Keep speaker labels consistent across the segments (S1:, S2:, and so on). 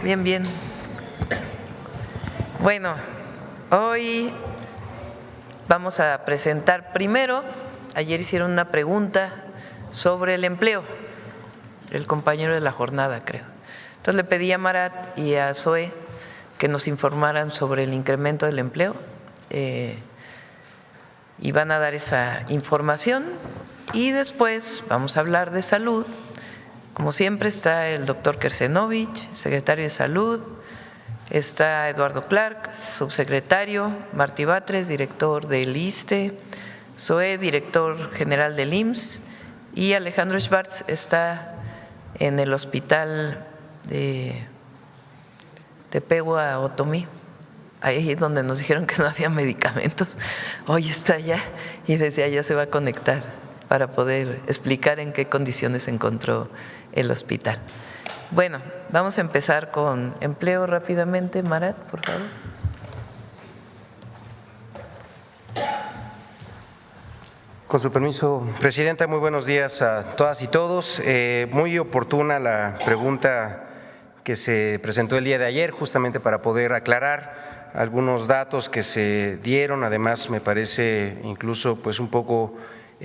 S1: Bien, bien. Bueno, hoy vamos a presentar primero, ayer hicieron una pregunta sobre el empleo, el compañero de la jornada, creo. Entonces le pedí a Marat y a Zoe que nos informaran sobre el incremento del empleo y van a dar esa información y después vamos a hablar de salud. Como siempre está el doctor Kersenovich, secretario de Salud, está Eduardo Clark, subsecretario, Martí Batres, director del ISSSTE, Zoe, director general del IMSS, y Alejandro Schwartz está en el hospital de Pehua Otomí, ahí donde nos dijeron que no había medicamentos. Hoy está allá y desde allá se va a conectar para poder explicar en qué condiciones se encontró el hospital. Bueno, vamos a empezar con empleo rápidamente. Marat, por favor.
S2: Con su permiso, Presidenta, muy buenos días a todas y todos. Muy oportuna la pregunta que se presentó el día de ayer, justamente para poder aclarar algunos datos que se dieron. Además, me parece incluso pues un poco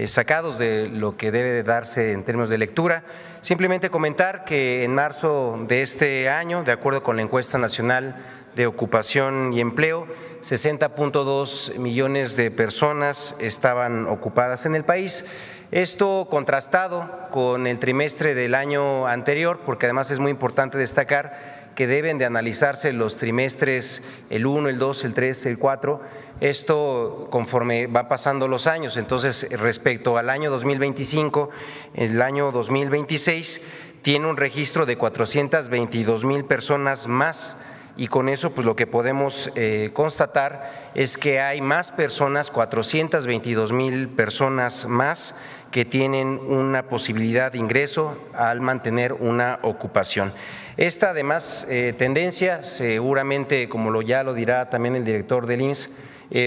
S2: sacados de lo que debe de darse en términos de lectura. Simplemente comentar que en marzo de este año, de acuerdo con la encuesta nacional de ocupación y empleo, 60.2 millones de personas estaban ocupadas en el país. Esto contrastado con el trimestre del año anterior, porque además es muy importante destacar que deben de analizarse los trimestres, el 1, el 2, el 3, el 4, esto conforme van pasando los años. Entonces, respecto al año 2025, el año 2026 tiene un registro de 422,000 personas más, y con eso pues lo que podemos constatar es que hay más personas, 422,000 personas más que tienen una posibilidad de ingreso al mantener una ocupación. Esta además tendencia seguramente, como ya lo dirá también el director del IMSS,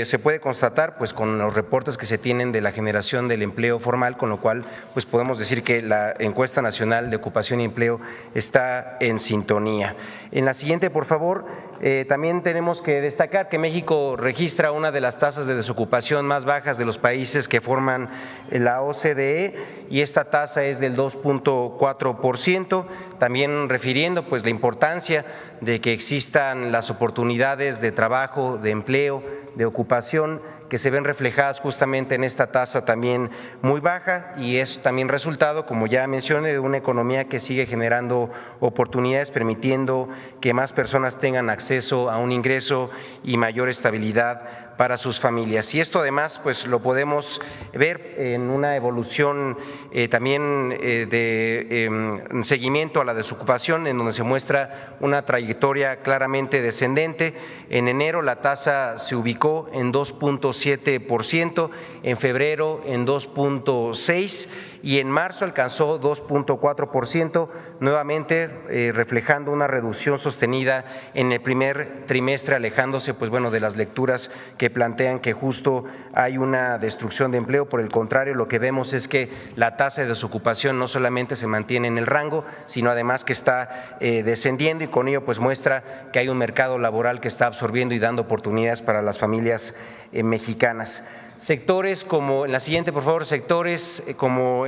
S2: se puede constatar pues con los reportes que se tienen de la generación del empleo formal, con lo cual pues podemos decir que la encuesta nacional de ocupación y empleo está en sintonía. En la siguiente, por favor, también tenemos que destacar que México registra una de las tasas de desocupación más bajas de los países que forman la OCDE, y esta tasa es del 2.4%, también refiriendo pues la importancia de que existan las oportunidades de trabajo, de empleo, de ocupación, que se ven reflejadas justamente en esta tasa también muy baja, y es también resultado, como ya mencioné, de una economía que sigue generando oportunidades, permitiendo que más personas tengan acceso a un ingreso y mayor estabilidad para sus familias. Y esto además pues lo podemos ver en una evolución también de seguimiento a la desocupación, en donde se muestra una trayectoria claramente descendente. En enero la tasa se ubicó en 2.7%, en febrero en 2.6% y en marzo alcanzó 2.4%, nuevamente reflejando una reducción sostenida en el primer trimestre, alejándose pues bueno de las lecturas que plantean que justo hay una destrucción de empleo. Por el contrario, lo que vemos es que la tasa de desocupación no solamente se mantiene en el rango, sino además que está descendiendo, y con ello pues muestra que hay un mercado laboral que está absorbiendo y dando oportunidades para las familias mexicanas. Sectores como, en la siguiente por favor, sectores como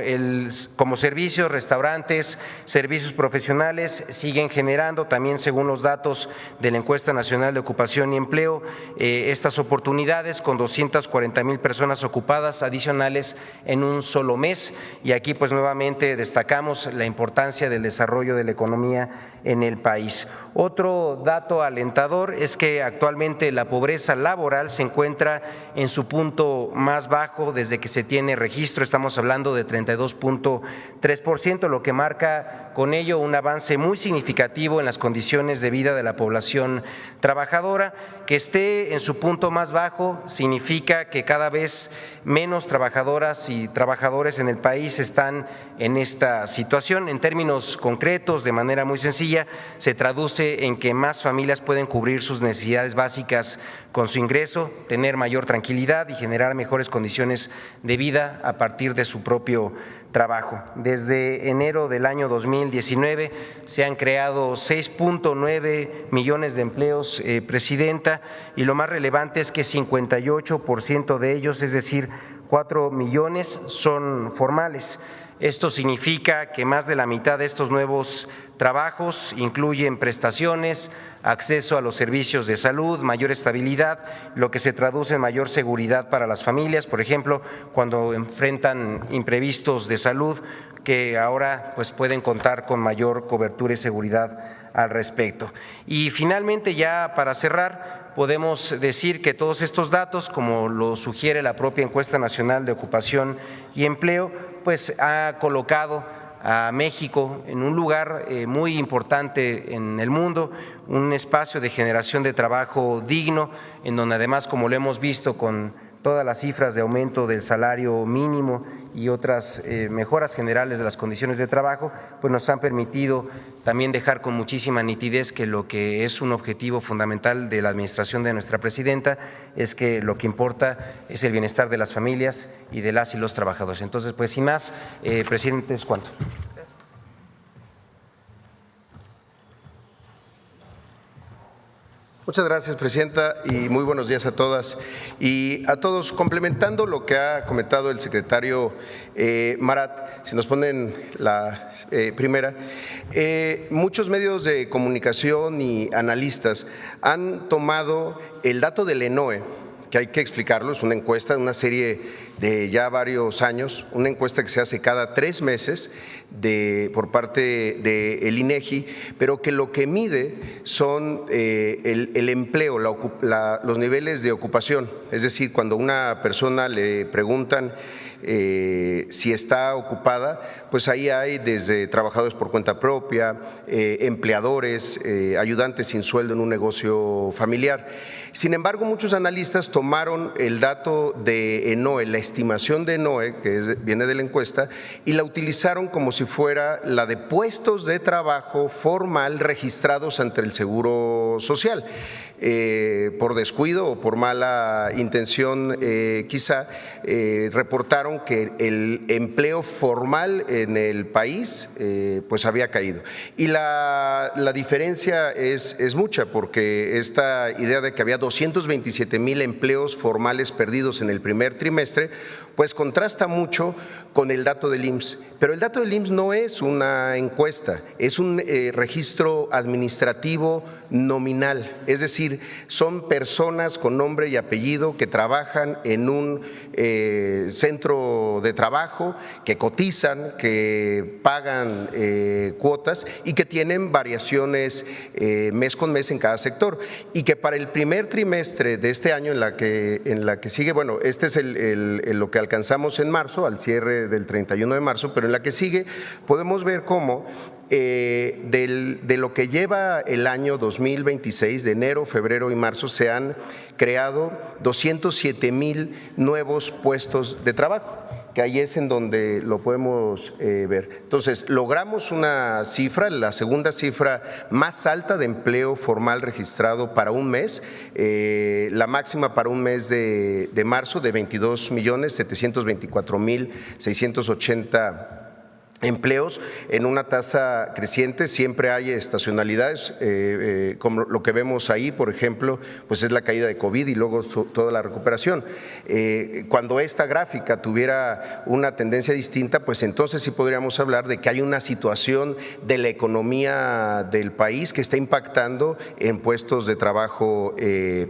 S2: servicios, restaurantes, servicios profesionales siguen generando también, según los datos de la encuesta nacional de ocupación y empleo, estas oportunidades, con 240,000 personas ocupadas adicionales en un solo mes. Y aquí pues nuevamente destacamos la importancia del desarrollo de la economía en el país. Otro dato alentador es que actualmente la pobreza laboral se encuentra en su punto más bajo desde que se tiene registro. Estamos hablando de 32.3%, lo que marca con ello un avance muy significativo en las condiciones de vida de la población trabajadora. Que esté en su punto más bajo significa que cada vez menos trabajadoras y trabajadores en el país están en esta situación. En términos concretos, de manera muy sencilla, se traduce en que más familias pueden cubrir sus necesidades básicas con su ingreso, tener mayor tranquilidad y generar mejores condiciones de vida a partir de su propio trabajo. Desde enero del año 2019 se han creado 6.9 millones de empleos, Presidenta, y lo más relevante es que 58% de ellos, es decir, 4 millones, son formales. Esto significa que más de la mitad de estos nuevos trabajos incluyen prestaciones, acceso a los servicios de salud, mayor estabilidad, lo que se traduce en mayor seguridad para las familias, por ejemplo, cuando enfrentan imprevistos de salud, que ahora pues pueden contar con mayor cobertura y seguridad al respecto. Y finalmente, ya para cerrar, podemos decir que todos estos datos, como lo sugiere la propia Encuesta Nacional de Ocupación y Empleo, pues ha colocado a México en un lugar muy importante en el mundo, un espacio de generación de trabajo digno, en donde además, como lo hemos visto con todas las cifras de aumento del salario mínimo y otras mejoras generales de las condiciones de trabajo, pues nos han permitido también dejar con muchísima nitidez que lo que es un objetivo fundamental de la administración de nuestra presidenta es que lo que importa es el bienestar de las familias y de las y los trabajadores. Entonces, pues sin más, presidente, es cuanto.
S3: Muchas gracias, Presidenta, y muy buenos días a todas y a todos. Complementando lo que ha comentado el secretario Marat, si nos ponen la primera, muchos medios de comunicación y analistas han tomado el dato del ENOE, que hay que explicarlo, es una encuesta, una serie de ya varios años, una encuesta que se hace cada 3 meses por parte del INEGI, pero que lo que mide son el empleo, los niveles de ocupación, es decir, cuando a una persona le preguntan si está ocupada, pues ahí hay desde trabajadores por cuenta propia, empleadores, ayudantes sin sueldo en un negocio familiar. Sin embargo, muchos analistas tomaron el dato de ENOE, la estimación de ENOE, que viene de la encuesta, y la utilizaron como si fuera la de puestos de trabajo formal registrados ante el Seguro Social. Por descuido o por mala intención quizá, reportaron que el empleo formal en el país pues había caído. Y la diferencia es mucha, porque esta idea de que había 227,000 empleos formales perdidos en el primer trimestre, pues contrasta mucho con el dato del IMSS. Pero el dato del IMSS no es una encuesta, es un registro administrativo nominal, es decir, son personas con nombre y apellido que trabajan en un centro de trabajo, que cotizan, que pagan cuotas y que tienen variaciones mes con mes en cada sector, y que para el primer trimestre de este año en la que sigue, bueno, este es lo que alcanzamos en marzo, al cierre del 31 de marzo, pero en la que sigue podemos ver cómo de lo que lleva el año 2026, de enero, febrero y marzo, se han creado 207,000 nuevos puestos de trabajo, que ahí es en donde lo podemos ver. Entonces, logramos una cifra, la segunda cifra más alta de empleo formal registrado para un mes, la máxima para un mes de marzo de 22,724,680 empleos en una tasa creciente. Siempre hay estacionalidades, como lo que vemos ahí, por ejemplo, pues es la caída de COVID y luego toda la recuperación. Cuando esta gráfica tuviera una tendencia distinta, pues entonces sí podríamos hablar de que hay una situación de la economía del país que está impactando en puestos de trabajo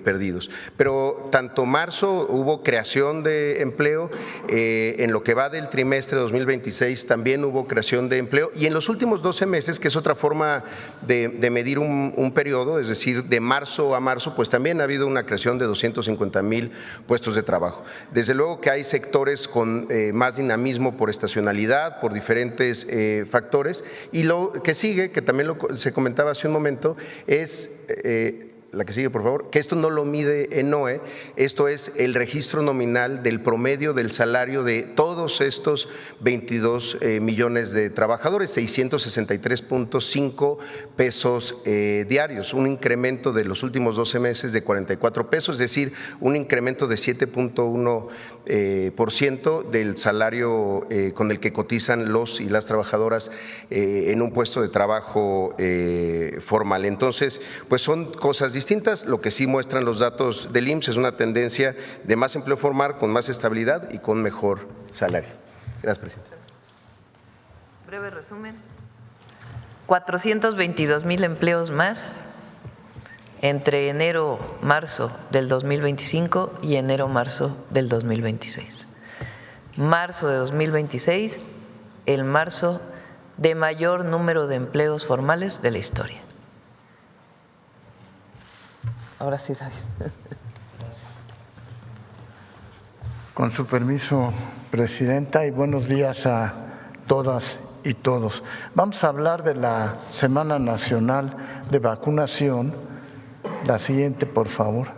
S3: perdidos. Pero tanto marzo hubo creación de empleo, en lo que va del trimestre 2026 también hubo creación de empleo, y en los últimos 12 meses, que es otra forma de medir un periodo, es decir, de marzo a marzo, pues también ha habido una creación de 250,000 puestos de trabajo. Desde luego que hay sectores con más dinamismo por estacionalidad, por diferentes factores, y lo que sigue, que también se comentaba hace un momento, es la que sigue, por favor, que esto no lo mide ENOE, esto es el registro nominal del promedio del salario de todos estos 22 millones de trabajadores, 663.5 pesos diarios, un incremento de los últimos 12 meses de 44 pesos, es decir, un incremento de 7.1% del salario con el que cotizan los y las trabajadoras en un puesto de trabajo formal. Entonces, pues son cosas distintas. Lo que sí muestran los datos del IMSS es una tendencia de más empleo formal, con más estabilidad y con mejor salario. Gracias, presidenta.
S1: Breve resumen. 422,000 empleos más entre enero-marzo del 2025 y enero-marzo del 2026. Marzo de 2026, el marzo de mayor número de empleos formales de la historia. Ahora sí, David.
S4: Con su permiso, presidenta, y buenos días a todas y todos. Vamos a hablar de la Semana Nacional de Vacunación. La siguiente, por favor.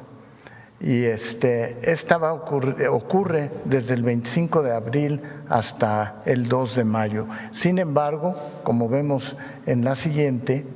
S4: Y esta ocurre desde el 25 de abril hasta el 2 de mayo. Sin embargo, como vemos en la siguiente,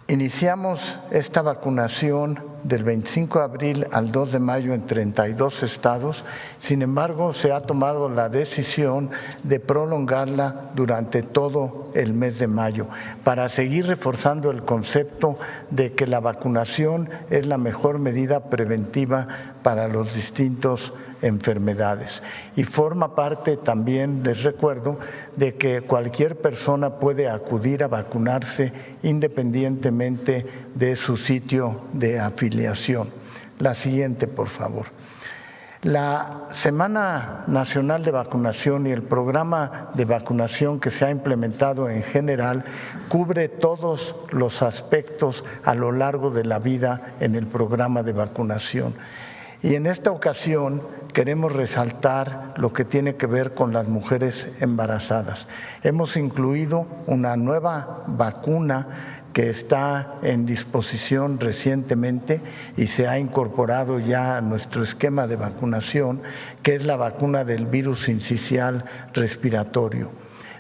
S4: iniciamos esta vacunación del 25 de abril al 2 de mayo en 32 estados. Sin embargo, se ha tomado la decisión de prolongarla durante todo el mes de mayo para seguir reforzando el concepto de que la vacunación es la mejor medida preventiva para los distintos enfermedades. Y forma parte también, les recuerdo, de que cualquier persona puede acudir a vacunarse independientemente de su sitio de afiliación. La siguiente, por favor. La Semana Nacional de Vacunación y el programa de vacunación que se ha implementado en general cubre todos los aspectos a lo largo de la vida en el programa de vacunación. Y en esta ocasión queremos resaltar lo que tiene que ver con las mujeres embarazadas. Hemos incluido una nueva vacuna que está en disposición recientemente y se ha incorporado ya a nuestro esquema de vacunación, que es la vacuna del virus sincicial respiratorio.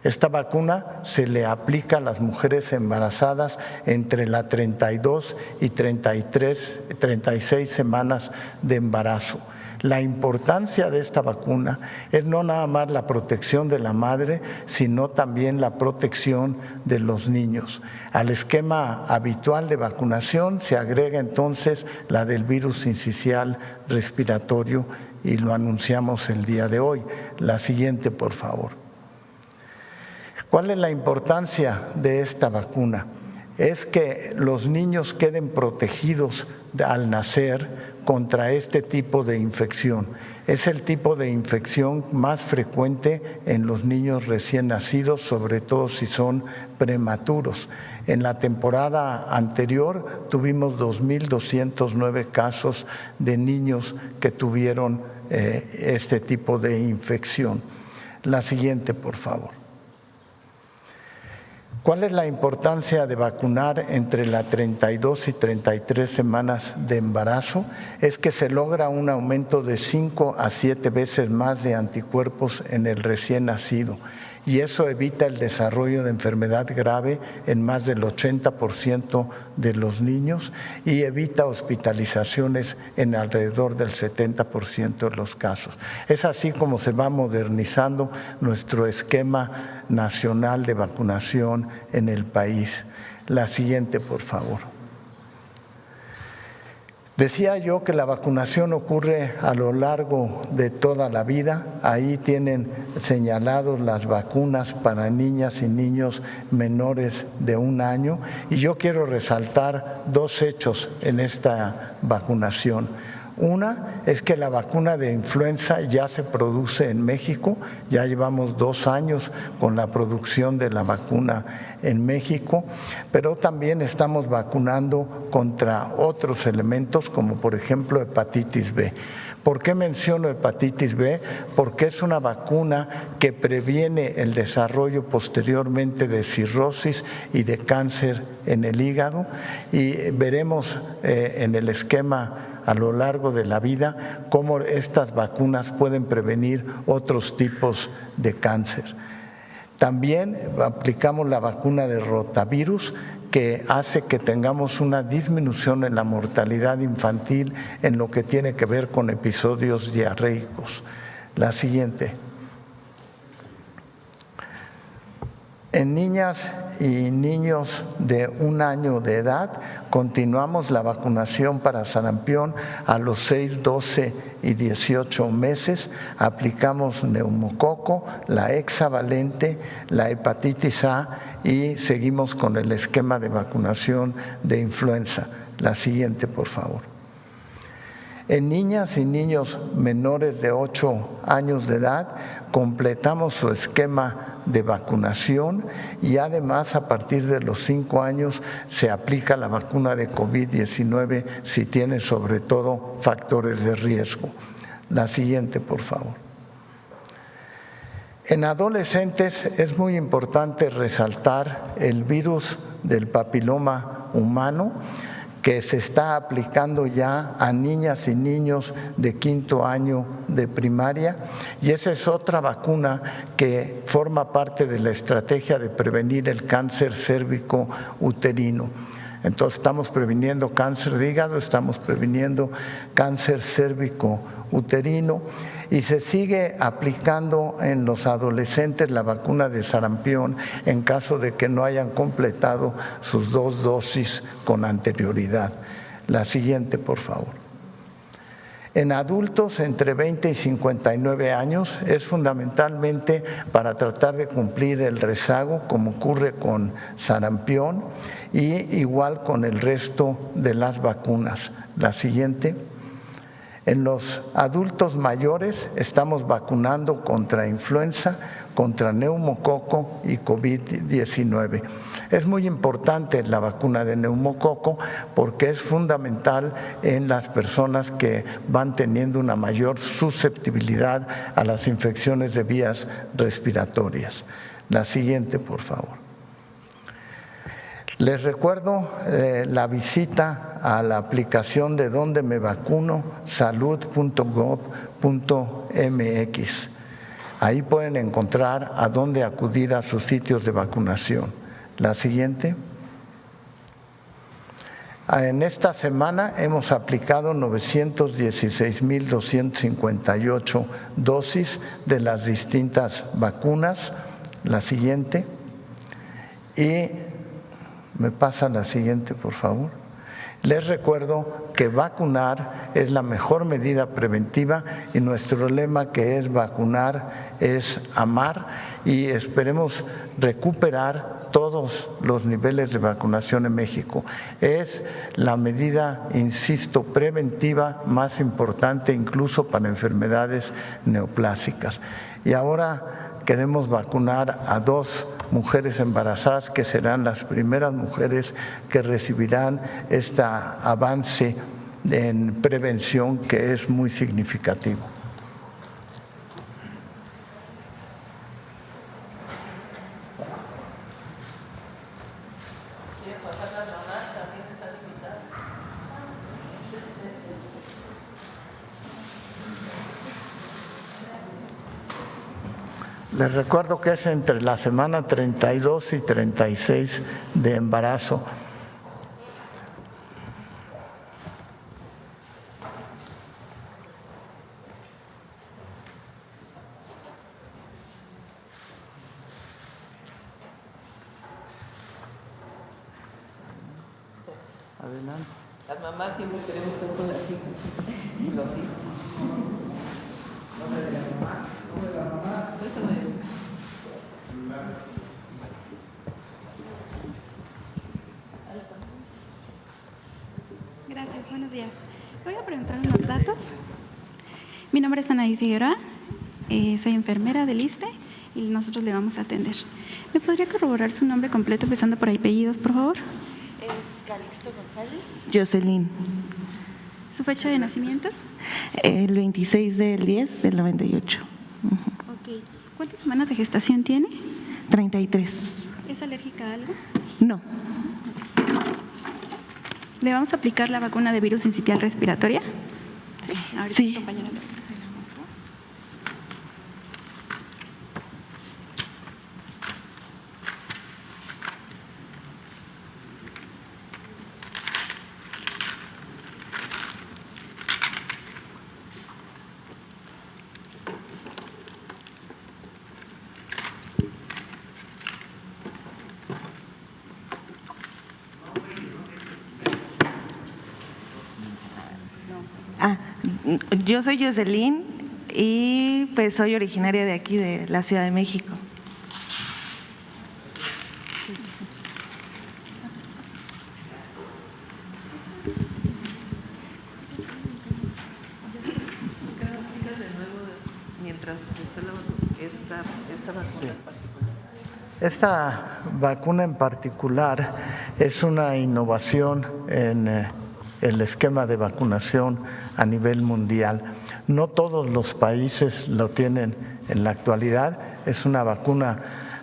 S4: Esta vacuna se le aplica a las mujeres embarazadas entre las 32 y 36 semanas de embarazo. La importancia de esta vacuna es no nada más la protección de la madre, sino también la protección de los niños. Al esquema habitual de vacunación se agrega entonces la del virus sincicial respiratorio y lo anunciamos el día de hoy. La siguiente, por favor. ¿Cuál es la importancia de esta vacuna? Es que los niños queden protegidos al nacer contra este tipo de infección. Es el tipo de infección más frecuente en los niños recién nacidos, sobre todo si son prematuros. En la temporada anterior tuvimos 2.209 casos de niños que tuvieron este tipo de infección. La siguiente, por favor. ¿Cuál es la importancia de vacunar entre las 32 y 33 semanas de embarazo? Es que se logra un aumento de 5 a 7 veces más de anticuerpos en el recién nacido y eso evita el desarrollo de enfermedad grave en más del 80% de los niños y evita hospitalizaciones en alrededor del 70% de los casos. Es así como se va modernizando nuestro esquema nacional de vacunación en el país. La siguiente, por favor. Decía yo que la vacunación ocurre a lo largo de toda la vida. Ahí tienen señalados las vacunas para niñas y niños menores de 1 año. Y yo quiero resaltar 2 hechos en esta vacunación. Una es que la vacuna de influenza ya se produce en México, ya llevamos 2 años con la producción de la vacuna en México, pero también estamos vacunando contra otros elementos como por ejemplo hepatitis B. ¿Por qué menciono hepatitis B? Porque es una vacuna que previene el desarrollo posteriormente de cirrosis y de cáncer en el hígado, y veremos en el esquema a lo largo de la vida cómo estas vacunas pueden prevenir otros tipos de cáncer. También aplicamos la vacuna de rotavirus, que hace que tengamos una disminución en la mortalidad infantil en lo que tiene que ver con episodios diarreicos. La siguiente. En niñas y niños de 1 año de edad, continuamos la vacunación para sarampión a los 6, 12 y 18 meses. Aplicamos neumococo, la hexavalente, la hepatitis A y seguimos con el esquema de vacunación de influenza. La siguiente, por favor. En niñas y niños menores de 8 años de edad, completamos su esquema de vacunación y además a partir de los 5 años se aplica la vacuna de COVID-19 si tiene sobre todo factores de riesgo. La siguiente, por favor. En adolescentes es muy importante resaltar el virus del papiloma humano, que se está aplicando ya a niñas y niños de 5º año de primaria, y esa es otra vacuna que forma parte de la estrategia de prevenir el cáncer cérvico uterino. Entonces estamos previniendo cáncer de hígado, estamos previniendo cáncer cérvico uterino, y se sigue aplicando en los adolescentes la vacuna de sarampión en caso de que no hayan completado sus 2 dosis con anterioridad. La siguiente, por favor. En adultos entre 20 y 59 años es fundamentalmente para tratar de cumplir el rezago, como ocurre con sarampión, y igual con el resto de las vacunas. La siguiente. En los adultos mayores estamos vacunando contra influenza, contra neumococo y COVID-19. Es muy importante la vacuna de neumococo porque es fundamental en las personas que van teniendo una mayor susceptibilidad a las infecciones de vías respiratorias. La siguiente, por favor. Les recuerdo la visita a la aplicación de Donde Me Vacuno, salud.gov.mx. Ahí pueden encontrar a dónde acudir a sus sitios de vacunación. La siguiente. En esta semana hemos aplicado 916,258 dosis de las distintas vacunas. La siguiente. Y me pasa la siguiente, por favor. Les recuerdo que vacunar es la mejor medida preventiva y nuestro lema, que es vacunar es amar, y esperemos recuperar todos los niveles de vacunación en México. Es la medida, insisto, preventiva más importante incluso para enfermedades neoplásicas. Y ahora queremos vacunar a 2 mujeres embarazadas que serán las primeras mujeres que recibirán este avance en prevención que es muy significativo. Les recuerdo que es entre la semana 32 y 36 de embarazo. Adelante.
S1: Las mamás siempre queremos estar con las hijas y los hijos. ¿Nombre de la mamá? ¿Nombre de las mamás?
S5: Gracias, buenos días. Voy a preguntar entrar unos datos. Mi nombre es Anaí Figueroa, soy enfermera del ISSSTE y nosotros le vamos a atender. ¿Me podría corroborar su nombre completo, empezando por apellidos, por favor?
S6: Es Calixto González.
S7: Jocelyn.
S5: ¿Su fecha de nacimiento?
S7: El 26 del 10 del 98.
S5: Ok. ¿Cuántas semanas de gestación tiene?
S7: 33.
S5: ¿Es alérgica a algo?
S7: No.
S5: ¿Le vamos a aplicar la vacuna de virus sincitial respiratoria? Sí. Ahorita
S7: Sí.
S5: mi compañera le va a hacer la muestra.
S7: Yo soy Jocelyn y pues soy originaria de aquí, de la Ciudad de México.
S4: Esta vacuna en particular es una innovación en el esquema de vacunación a nivel mundial. No todos los países lo tienen en la actualidad. Es una vacuna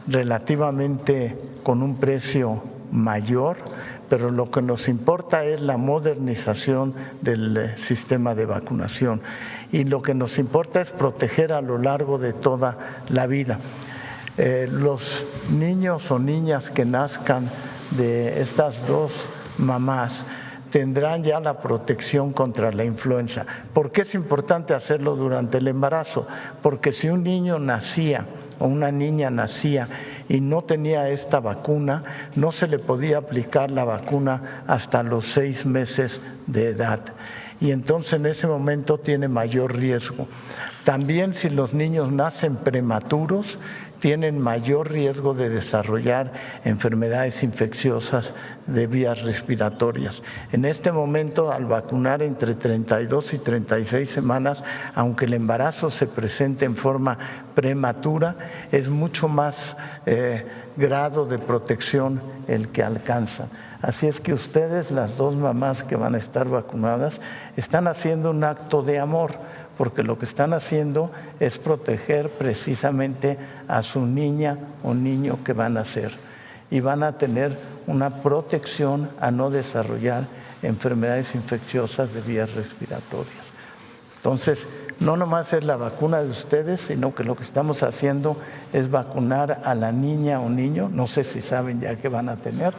S4: relativamente con un precio mayor, pero lo que nos importa es la modernización del sistema de vacunación y lo que nos importa es proteger a lo largo de toda la vida. Los niños o niñas que nazcan de estas dos mamás tendrán ya la protección contra la influenza. ¿Por qué es importante hacerlo durante el embarazo? Porque si un niño nacía o una niña nacía y no tenía esta vacuna, no se le podía aplicar la vacuna hasta los 6 meses de edad. Y entonces en ese momento tiene mayor riesgo. También si los niños nacen prematuros, tienen mayor riesgo de desarrollar enfermedades infecciosas de vías respiratorias. En este momento, al vacunar entre 32 y 36 semanas, aunque el embarazo se presente en forma prematura, es mucho más grado de protección el que alcanzan. Así es que ustedes, las dos mamás que van a estar vacunadas, están haciendo un acto de amor, porque lo que están haciendo es proteger precisamente a su niña o niño que van a nacer y van a tener una protección a no desarrollar enfermedades infecciosas de vías respiratorias. Entonces, no nomás es la vacuna de ustedes, sino que lo que estamos haciendo es vacunar a la niña o niño, no sé si saben ya que van a tener,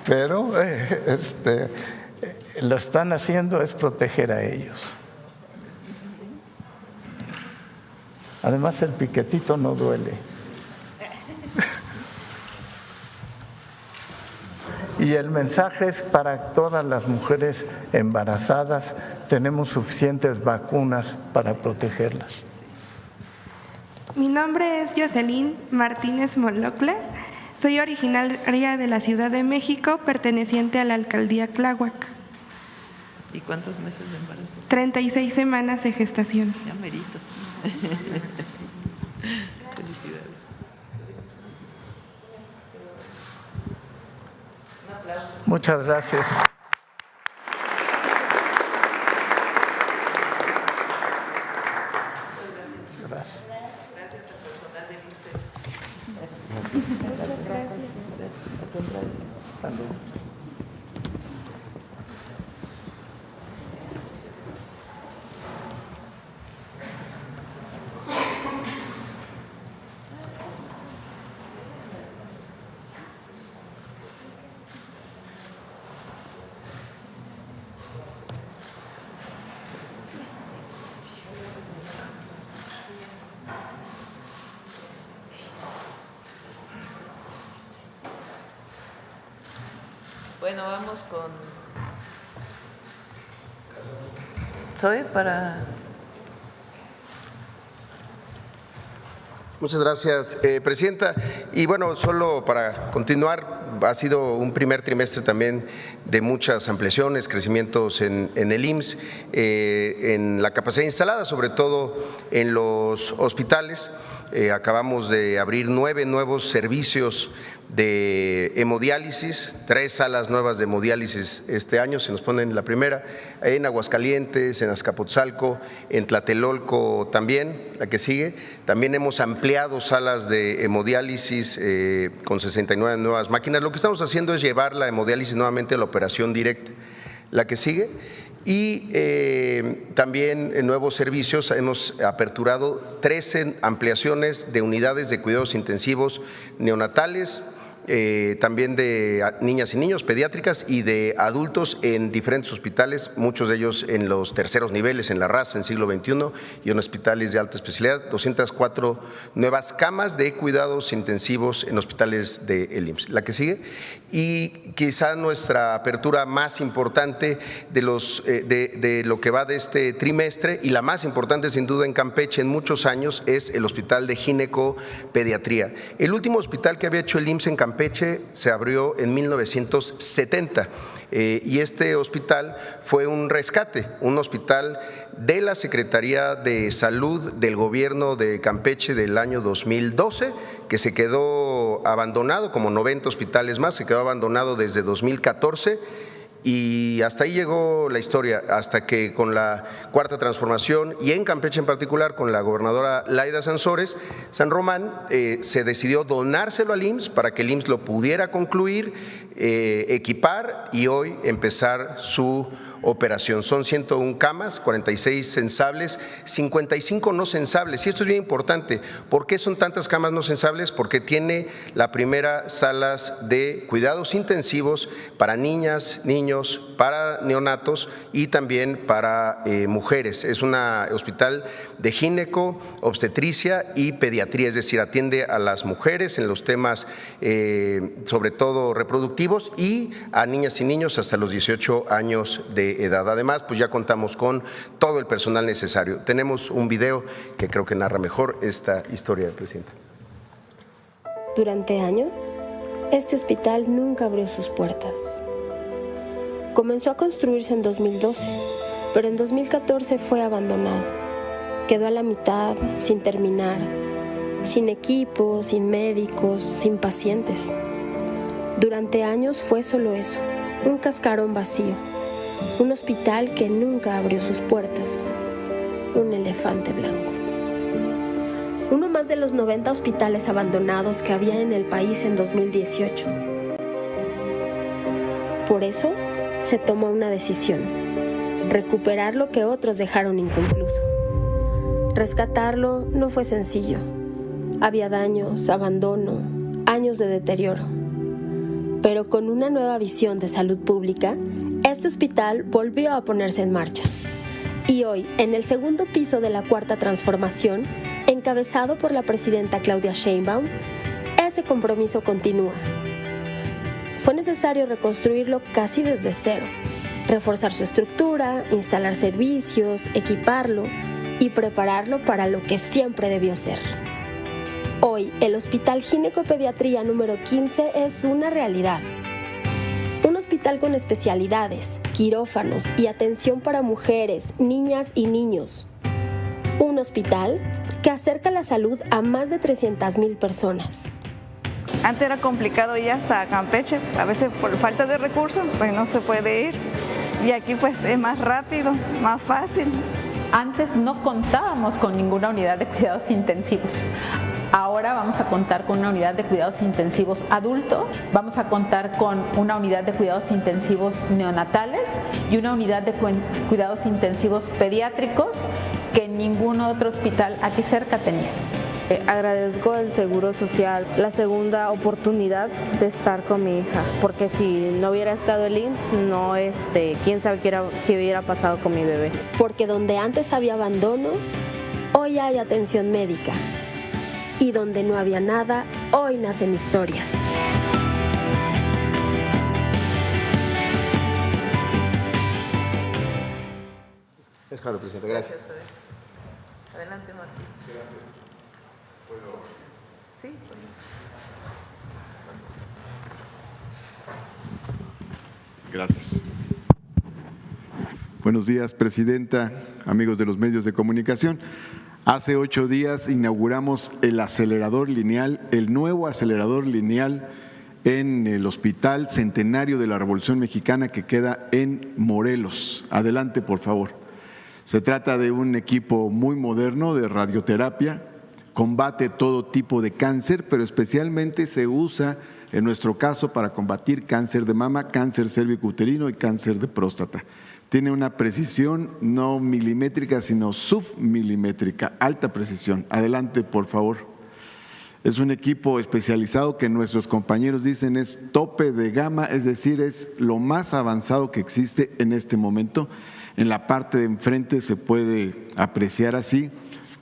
S4: pero lo están haciendo es proteger a ellos. Además, el piquetito no duele. Y el mensaje es para todas las mujeres embarazadas, tenemos suficientes vacunas para protegerlas.
S8: Mi nombre es Jocelyn Martínez Molocla, soy originaria de la Ciudad de México, perteneciente a la alcaldía Tláhuac.
S1: ¿Y cuántos meses de embarazo?
S8: 36 semanas de gestación.
S1: Ya merito. Felicidades. Un aplauso.
S4: Muchas gracias. Gracias.
S1: Gracias al personal del ISSSTE.
S4: Hasta luego.
S1: Bueno, vamos con Zoe para...
S3: Muchas gracias, Presidenta. Y bueno, solo para continuar ha sido un primer trimestre también de muchas ampliaciones, crecimientos en el IMSS, en la capacidad instalada, sobre todo en los hospitales. Acabamos de abrir 9 nuevos servicios de hemodiálisis, 3 salas nuevas de hemodiálisis este año, se nos ponen la primera, en Aguascalientes, en Azcapotzalco, en Tlatelolco también, la que sigue. También hemos ampliado salas de hemodiálisis con 69 nuevas máquinas. Lo que estamos haciendo es llevar la hemodiálisis nuevamente a la operación directa, la que sigue. Y también en nuevos servicios hemos aperturado 13 ampliaciones de unidades de cuidados intensivos neonatales, también de niñas y niños, pediátricas y de adultos en diferentes hospitales, muchos de ellos en los terceros niveles, en la raza, en siglo XXI y en hospitales de alta especialidad, 204 nuevas camas de cuidados intensivos en hospitales del IMSS. La que sigue. Y quizá nuestra apertura más importante de lo que va de este trimestre, y la más importante sin duda en Campeche en muchos años, es el Hospital de Ginecopediatría. El último hospital que había hecho el IMSS en Campeche se abrió en 1970 y este hospital fue un rescate, un hospital de la Secretaría de Salud del Gobierno de Campeche del año 2012, que se quedó abandonado, como 90 hospitales más, se quedó abandonado desde 2014. Y hasta ahí llegó la historia, hasta que con la Cuarta Transformación y en Campeche en particular con la gobernadora Laida Sansores San Román, se decidió donárselo al IMSS para que el IMSS lo pudiera concluir, equipar y hoy empezar su operación. Son 101 camas, 46 sensables, 55 no sensables. Y esto es bien importante. ¿Por qué son tantas camas no sensables? Porque tiene la primera salas de cuidados intensivos para niñas, niños, para neonatos y también para mujeres. Es un hospital de gineco, obstetricia y pediatría, es decir, atiende a las mujeres en los temas sobre todo reproductivos y a niñas y niños hasta los 18 años de edad. Además, pues ya contamos con todo el personal necesario. Tenemos un video que creo que narra mejor esta historia del presidente.
S9: Durante años, este hospital nunca abrió sus puertas. Comenzó a construirse en 2012, pero en 2014 fue abandonado. Quedó a la mitad, sin terminar, sin equipo, sin médicos, sin pacientes. Durante años fue solo eso, un cascarón vacío, un hospital que nunca abrió sus puertas, un elefante blanco. Uno más de los 90 hospitales abandonados que había en el país en 2018. Por eso, se tomó una decisión: recuperar lo que otros dejaron inconcluso. Rescatarlo no fue sencillo. Había daños, abandono, años de deterioro. Pero con una nueva visión de salud pública, este hospital volvió a ponerse en marcha. Y hoy, en el segundo piso de la Cuarta Transformación, encabezado por la presidenta Claudia Sheinbaum, ese compromiso continúa. Fue necesario reconstruirlo casi desde cero, reforzar su estructura, instalar servicios, equiparlo y prepararlo para lo que siempre debió ser. Hoy, el Hospital Ginecopediatría número 15 es una realidad. Un hospital con especialidades, quirófanos y atención para mujeres, niñas y niños. Un hospital que acerca la salud a más de 300,000 personas.
S10: Antes era complicado ir hasta Campeche, a veces por falta de recursos, pues no se puede ir. Y aquí pues es más rápido, más fácil.
S11: Antes no contábamos con ninguna unidad de cuidados intensivos. Ahora vamos a contar con una unidad de cuidados intensivos adulto, vamos a contar con una unidad de cuidados intensivos neonatales y una unidad de cuidados intensivos pediátricos que ningún otro hospital aquí cerca tenía.
S12: Agradezco al Seguro Social la segunda oportunidad de estar con mi hija, porque si no hubiera estado el IMSS, quién sabe qué hubiera pasado con mi bebé.
S9: Porque donde antes había abandono, hoy hay atención médica. Y donde no había nada, hoy nacen historias.
S3: Es cuando, presidente. Gracias.
S1: Adelante, Martín.
S3: Gracias. ¿Puedo?
S1: Sí.
S13: Gracias. Buenos días, presidenta, amigos de los medios de comunicación. Hace 8 días inauguramos el acelerador lineal, el nuevo acelerador lineal en el Hospital Centenario de la Revolución Mexicana que queda en Morelos. Adelante, por favor. Se trata de un equipo muy moderno de radioterapia, combate todo tipo de cáncer, pero especialmente se usa en nuestro caso para combatir cáncer de mama, cáncer cérvico-uterino y cáncer de próstata. Tiene una precisión no milimétrica, sino submilimétrica, alta precisión. Adelante, por favor. Es un equipo especializado que nuestros compañeros dicen es tope de gama, es decir, es lo más avanzado que existe en este momento. En la parte de enfrente se puede apreciar así,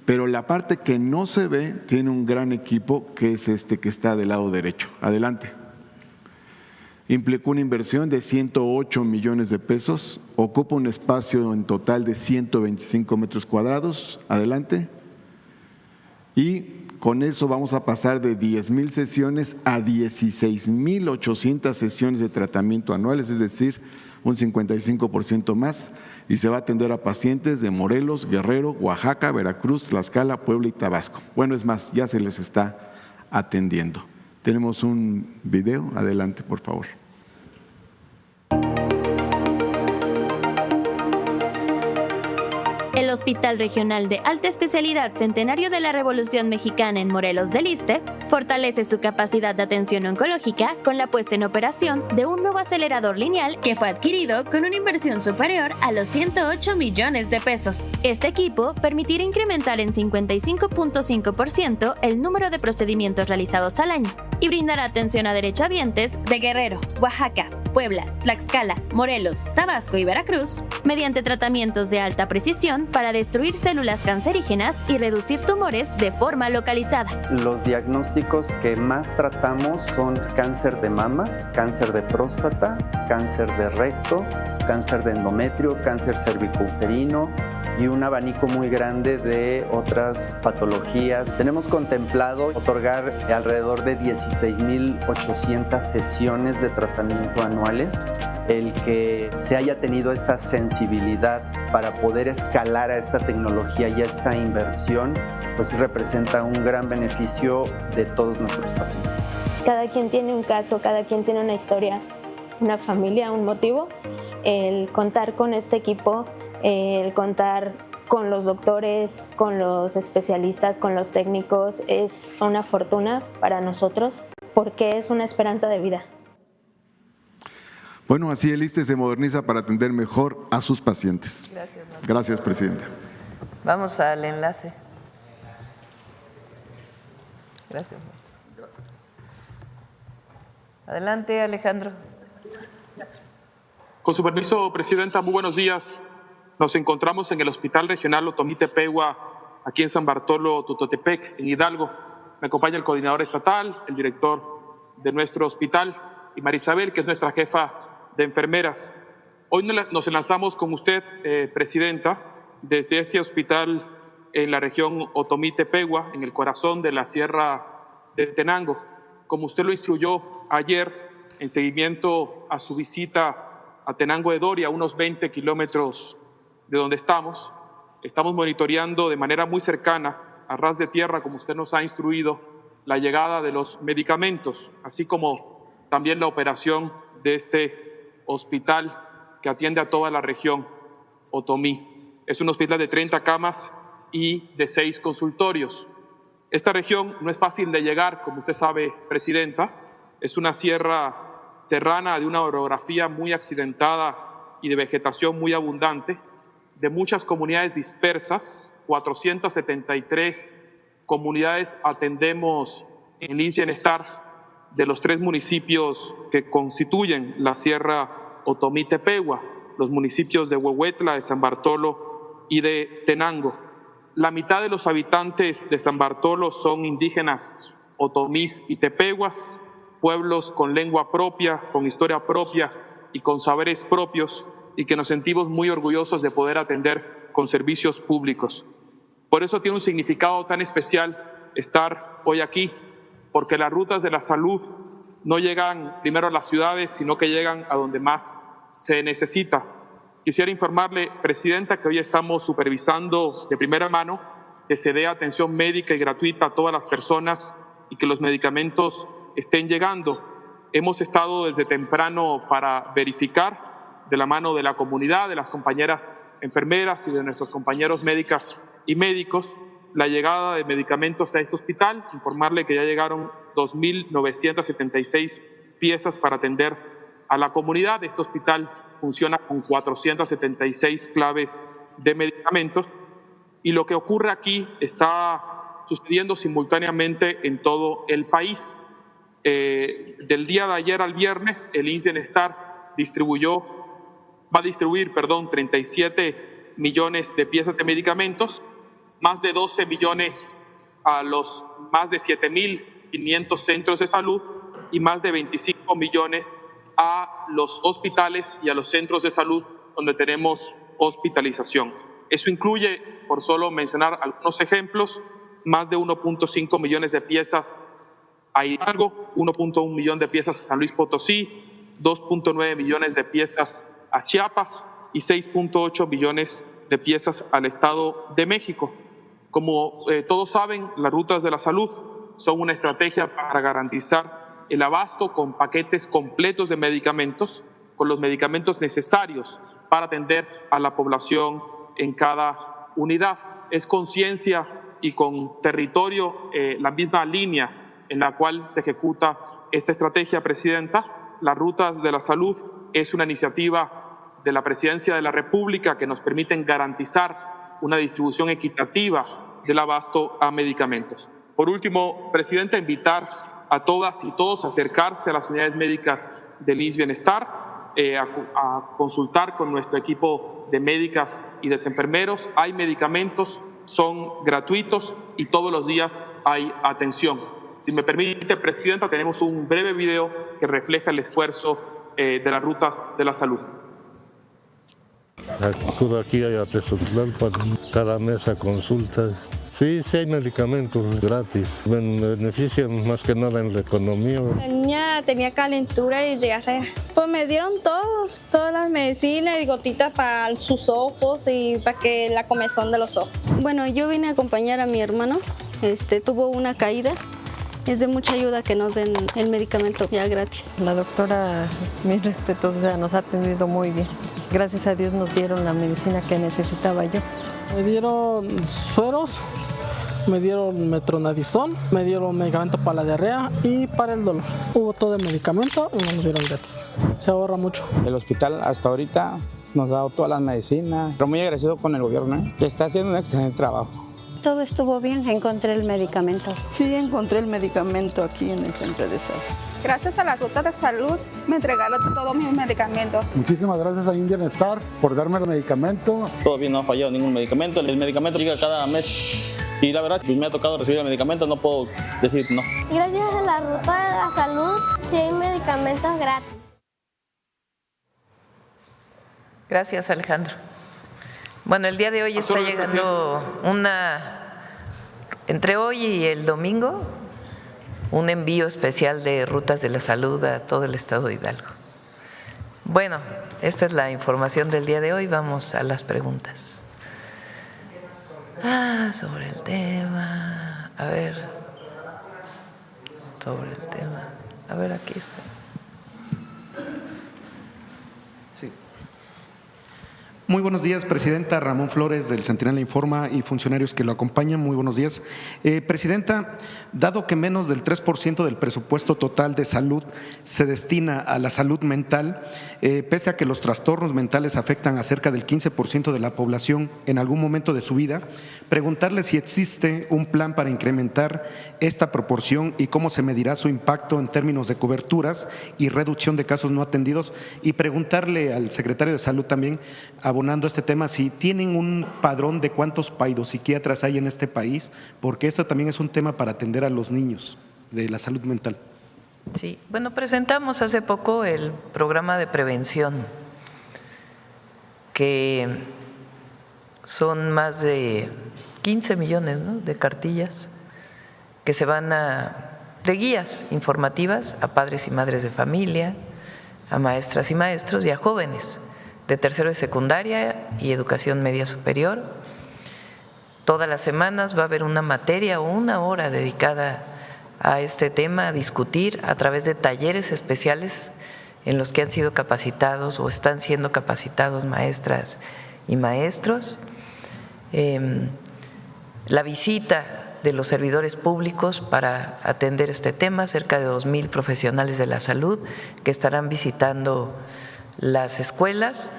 S13: pero la parte que no se ve tiene un gran equipo que es este que está del lado derecho. Adelante. Implicó una inversión de 108 millones de pesos, ocupa un espacio en total de 125 metros cuadrados. Adelante. Y con eso vamos a pasar de 10,000 sesiones a 16,800 sesiones de tratamiento anuales, es decir, un 55% más, y se va a atender a pacientes de Morelos, Guerrero, Oaxaca, Veracruz, Tlaxcala, Puebla y Tabasco. Bueno, es más, ya se les está atendiendo. Tenemos un video, adelante, por favor.
S14: El Hospital Regional de Alta Especialidad Centenario de la Revolución Mexicana en Morelos del Iste fortalece su capacidad de atención oncológica con la puesta en operación de un nuevo acelerador lineal que fue adquirido con una inversión superior a los 108 millones de pesos. Este equipo permitirá incrementar en 55.5% el número de procedimientos realizados al año y brindará atención a derechohabientes de Guerrero, Oaxaca, Puebla, Tlaxcala, Morelos, Tabasco y Veracruz mediante tratamientos de alta precisión para destruir células cancerígenas y reducir tumores de forma localizada.
S15: Los diagnósticos que más tratamos son cáncer de mama, cáncer de próstata, cáncer de recto, cáncer de endometrio, cáncer cervicouterino y un abanico muy grande de otras patologías. Tenemos contemplado otorgar alrededor de 16,800 sesiones de tratamiento anuales. El que se haya tenido esa sensibilidad para poder escalar a esta tecnología y a esta inversión, pues representa un gran beneficio de todos nuestros pacientes.
S9: Cada quien tiene un caso, cada quien tiene una historia, una familia, un motivo. El contar con este equipo, el contar con los doctores, con los especialistas, con los técnicos, es una fortuna para nosotros porque es una esperanza de vida.
S13: Bueno, así el ISSSTE se moderniza para atender mejor a sus pacientes. Gracias, presidenta.
S1: Vamos al enlace. Gracias. Adelante, Alejandro.
S16: Con su permiso, presidenta, muy buenos días. Nos encontramos en el Hospital Regional Otomí Tepehua, aquí en San Bartolo, Tutotepec, en Hidalgo. Me acompaña el coordinador estatal, el director de nuestro hospital y Marisabel, que es nuestra jefa de enfermeras. Hoy nos enlazamos con usted, presidenta, desde este hospital en la región Otomí Tepehua, en el corazón de la Sierra de Tenango. Como usted lo instruyó ayer, en seguimiento a su visita a Tenango de Doria, a unos 20 kilómetros de donde estamos monitoreando de manera muy cercana, a ras de tierra, como usted nos ha instruido, la llegada de los medicamentos, así como también la operación de este hospital que atiende a toda la región Otomí. Es un hospital de 30 camas y de 6 consultorios. Esta región no es fácil de llegar, como usted sabe, presidenta. Es una sierra serrana de una orografía muy accidentada y de vegetación muy abundante, de muchas comunidades dispersas, 473 comunidades atendemos en IMSS Bienestar, de los 3 municipios que constituyen la Sierra Otomí Tepehua, los municipios de Huehuetla, de San Bartolo y de Tenango. La mitad de los habitantes de San Bartolo son indígenas otomís y tepehuas, pueblos con lengua propia, con historia propia y con saberes propios, y que nos sentimos muy orgullosos de poder atender con servicios públicos. Por eso tiene un significado tan especial estar hoy aquí, porque las rutas de la salud no llegan primero a las ciudades, sino que llegan a donde más se necesita. Quisiera informarle, Presidenta, que hoy estamos supervisando de primera mano que se dé atención médica y gratuita a todas las personas y que los medicamentos estén llegando. Hemos estado desde temprano para verificar de la mano de la comunidad, de las compañeras enfermeras y de nuestros compañeros médicas y médicos, la llegada de medicamentos a este hospital, informarle que ya llegaron 2.976 piezas para atender a la comunidad. Este hospital funciona con 476 claves de medicamentos y lo que ocurre aquí está sucediendo simultáneamente en todo el país. Del día de ayer al viernes, el IMSS Bienestar va a distribuir 37 millones de piezas de medicamentos, más de 12 millones a los más de 7.500 centros de salud y más de 25 millones a los hospitales y a los centros de salud donde tenemos hospitalización. Eso incluye, por solo mencionar algunos ejemplos, más de 1.5 millones de piezas a Hidalgo, 1.1 millón de piezas a San Luis Potosí, 2.9 millones de piezas a Chiapas y 6.8 millones de piezas al Estado de México. Como todos saben, las rutas de la salud son una estrategia para garantizar el abasto con paquetes completos de medicamentos, con los medicamentos necesarios para atender a la población en cada unidad. Es con ciencia y con territorio la misma línea en la cual se ejecuta esta estrategia, Presidenta. Las rutas de la salud es una iniciativa de la Presidencia de la República que nos permiten garantizar una distribución equitativa del abasto a medicamentos. Por último, Presidenta, invitar a todas y todos a acercarse a las unidades médicas del IMSS Bienestar, a consultar con nuestro equipo de médicas y de enfermeros. Hay medicamentos, son gratuitos y todos los días hay atención. Si me permite, Presidenta, tenemos un breve video que refleja el esfuerzo de las rutas de la salud.
S17: Acudo aquí a Texotlalpan cada mes a consultas. Sí, hay medicamentos gratis. Benefician más que nada en la economía.
S18: Tenía calentura y diarrea. Pues me dieron todas las medicinas y gotitas para sus ojos y para que la comezón de los ojos.
S19: Bueno, yo vine a acompañar a mi hermano. Tuvo una caída. Es de mucha ayuda que nos den el medicamento ya gratis.
S20: La doctora, mis respetos, nos ha atendido muy bien. Gracias a Dios nos dieron la medicina que necesitaba yo.
S21: Me dieron sueros, me dieron metronidazol, me dieron medicamento para la diarrea y para el dolor. Hubo todo el medicamento y nos lo dieron gratis. Se ahorra mucho.
S22: El hospital hasta ahorita nos ha dado todas las medicinas. Estoy muy agradecido con el gobierno, que está haciendo un excelente trabajo.
S23: Todo estuvo bien, encontré el medicamento.
S24: Sí, encontré el medicamento aquí en el centro de salud.
S25: Gracias a la ruta de salud me entregaron todos mis medicamentos.
S26: Muchísimas gracias a IMSS Bienestar por darme el medicamento.
S27: Todo bien, no ha fallado ningún medicamento. El medicamento llega cada mes y la verdad, pues me ha tocado recibir el medicamento, no puedo decir no.
S28: Gracias a la ruta de la salud, sí hay medicamentos gratis.
S1: Gracias, Alejandro. Bueno, el día de hoy está llegando entre hoy y el domingo, un envío especial de rutas de la salud a todo el estado de Hidalgo. Bueno, esta es la información del día de hoy. Vamos a las preguntas. Sobre el tema. A ver. Sobre el tema. A ver, aquí está.
S29: Muy buenos días, Presidenta. Ramón Flores, del Centinela Informa, y funcionarios que lo acompañan. Muy buenos días. Presidenta, dado que menos del 3% del presupuesto total de salud se destina a la salud mental, pese a que los trastornos mentales afectan a cerca del 15% de la población en algún momento de su vida, preguntarle si existe un plan para incrementar esta proporción y cómo se medirá su impacto en términos de coberturas y reducción de casos no atendidos, y preguntarle al secretario de Salud también, abonando este tema, si tienen un padrón de cuántos psiquiatras hay en este país, porque esto también es un tema para atender a los niños de la salud mental.
S1: Sí, bueno, presentamos hace poco el programa de prevención, que son más de 15 millones, ¿no?, de cartillas que se van a de guías informativas a padres y madres de familia, a maestras y maestros y a jóvenes de tercero de secundaria y educación media superior. Todas las semanas va a haber una materia o una hora dedicada a este tema, a discutir a través de talleres especiales en los que han sido capacitados o están siendo capacitados maestras y maestros. La visita de los servidores públicos para atender este tema, cerca de 2,000 profesionales de la salud que estarán visitando las escuelas,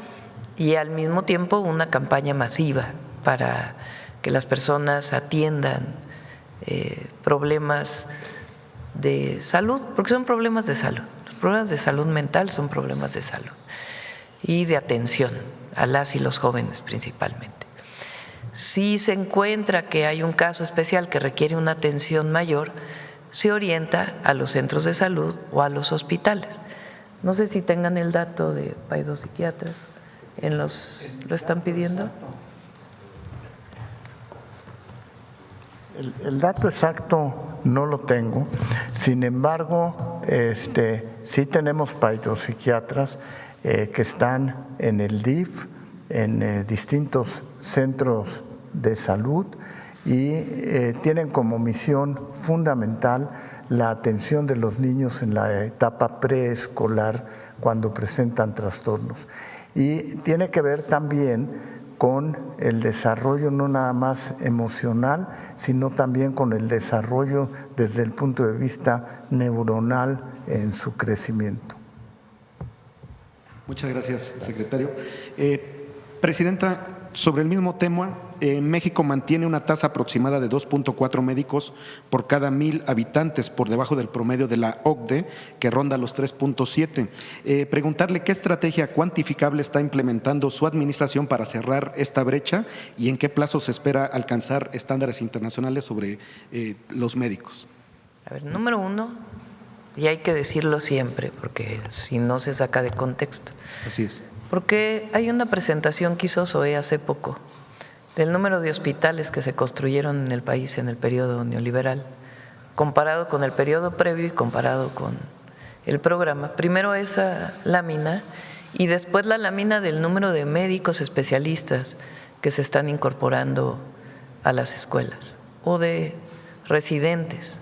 S1: y al mismo tiempo una campaña masiva para que las personas atiendan problemas de salud, porque son problemas de salud. Los problemas de salud mental son problemas de salud y de atención a las y los jóvenes principalmente. Si se encuentra que hay un caso especial que requiere una atención mayor, se orienta a los centros de salud o a los hospitales. No sé si tengan el dato de paidopsiquiatras, ¿lo están pidiendo?
S2: El dato exacto no lo tengo, sin embargo, sí tenemos paidopsiquiatras que están en el DIF, en distintos centros de salud y tienen como misión fundamental la atención de los niños en la etapa preescolar cuando presentan trastornos. Y tiene que ver también con el desarrollo no nada más emocional, sino también con el desarrollo desde el punto de vista neuronal en su crecimiento.
S29: Muchas gracias, secretario. Presidenta, sobre el mismo tema, México mantiene una tasa aproximada de 2.4 médicos por cada 1,000 habitantes, por debajo del promedio de la OCDE, que ronda los 3.7. Preguntarle qué estrategia cuantificable está implementando su administración para cerrar esta brecha y en qué plazo se espera alcanzar estándares internacionales sobre los médicos.
S1: A ver, número uno, y hay que decirlo siempre, porque si no se saca de contexto.
S29: Así es.
S1: Porque hay una presentación que hizo SOE hace poco del número de hospitales que se construyeron en el país en el periodo neoliberal, comparado con el periodo previo y comparado con el programa. Primero esa lámina y después la lámina del número de médicos especialistas que se están incorporando a las escuelas o de residentes.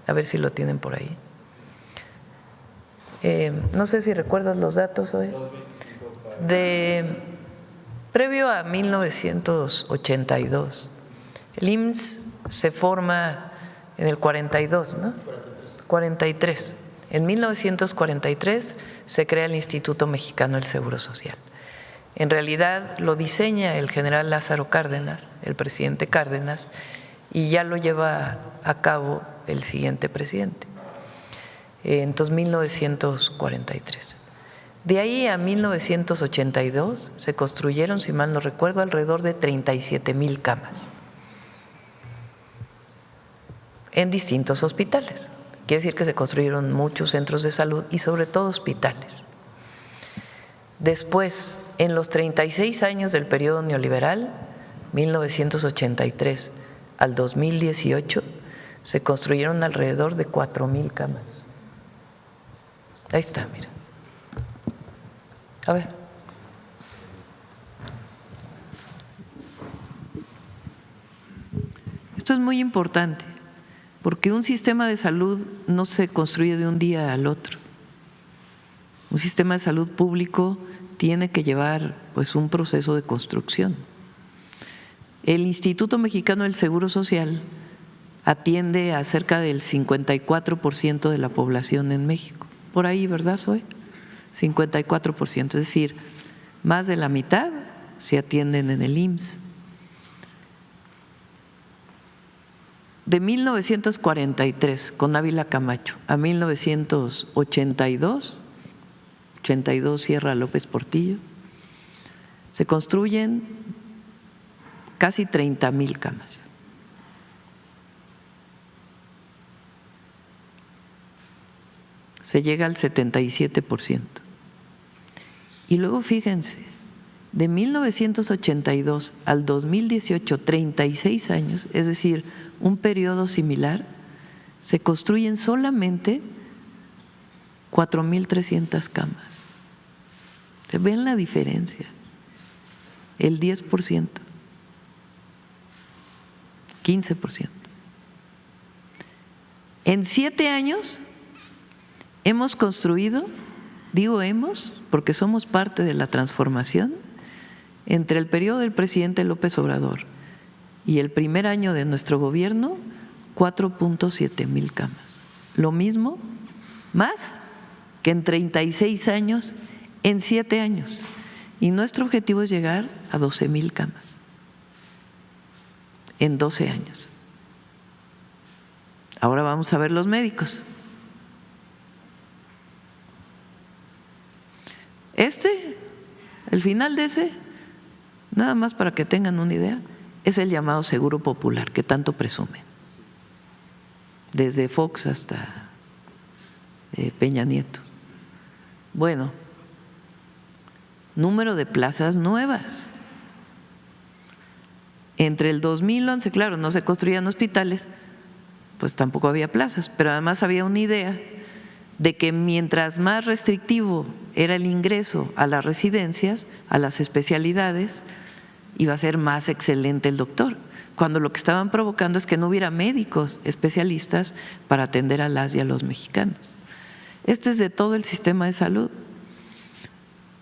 S1: A ver si lo tienen por ahí. No sé si recuerdas los datos hoy. Previo a 1982, el IMSS se forma en el 42, ¿no? 43. En 1943 se crea el Instituto Mexicano del Seguro Social. En realidad lo diseña el general Lázaro Cárdenas, el presidente Cárdenas, y ya lo lleva a cabo el siguiente presidente. Entonces, 1943. De ahí a 1982 se construyeron, si mal no recuerdo, alrededor de 37,000 camas en distintos hospitales. Quiere decir que se construyeron muchos centros de salud y sobre todo hospitales. Después, en los 36 años del periodo neoliberal, 1983 al 2018, se construyeron alrededor de 4,000 camas. Ahí está, mira. A ver. Esto es muy importante, porque un sistema de salud no se construye de un día al otro. Un sistema de salud público tiene que llevar pues un proceso de construcción. El Instituto Mexicano del Seguro Social atiende a cerca del 54% de la población en México. Por ahí, ¿verdad, Zoe? 54%, es decir, más de la mitad se atienden en el IMSS. De 1943, con Ávila Camacho, a 1982, 82 Sierra López Portillo, se construyen casi 30,000 camas. Se llega al 77%. Y luego fíjense, de 1982 al 2018, 36 años, es decir, un periodo similar, se construyen solamente 4,300 camas. ¿Ven la diferencia? El 10%, 15%. En 7 años hemos construido, digo hemos, porque somos parte de la transformación, entre el periodo del presidente López Obrador y el primer año de nuestro gobierno, 4.7 mil camas. Lo mismo, más que en 36 años, en 7 años. Y nuestro objetivo es llegar a 12,000 camas en 12 años. Ahora vamos a ver los médicos. El final de ese, nada más para que tengan una idea, es el llamado Seguro Popular que tanto presumen. Desde Fox hasta Peña Nieto. Bueno, número de plazas nuevas. Entre el 2011, claro, no se construían hospitales, pues tampoco había plazas, pero además había una idea de que mientras más restrictivo era el ingreso a las residencias, a las especialidades, iba a ser más excelente el doctor, cuando lo que estaban provocando es que no hubiera médicos especialistas para atender a las y a los mexicanos. Este es de todo el sistema de salud.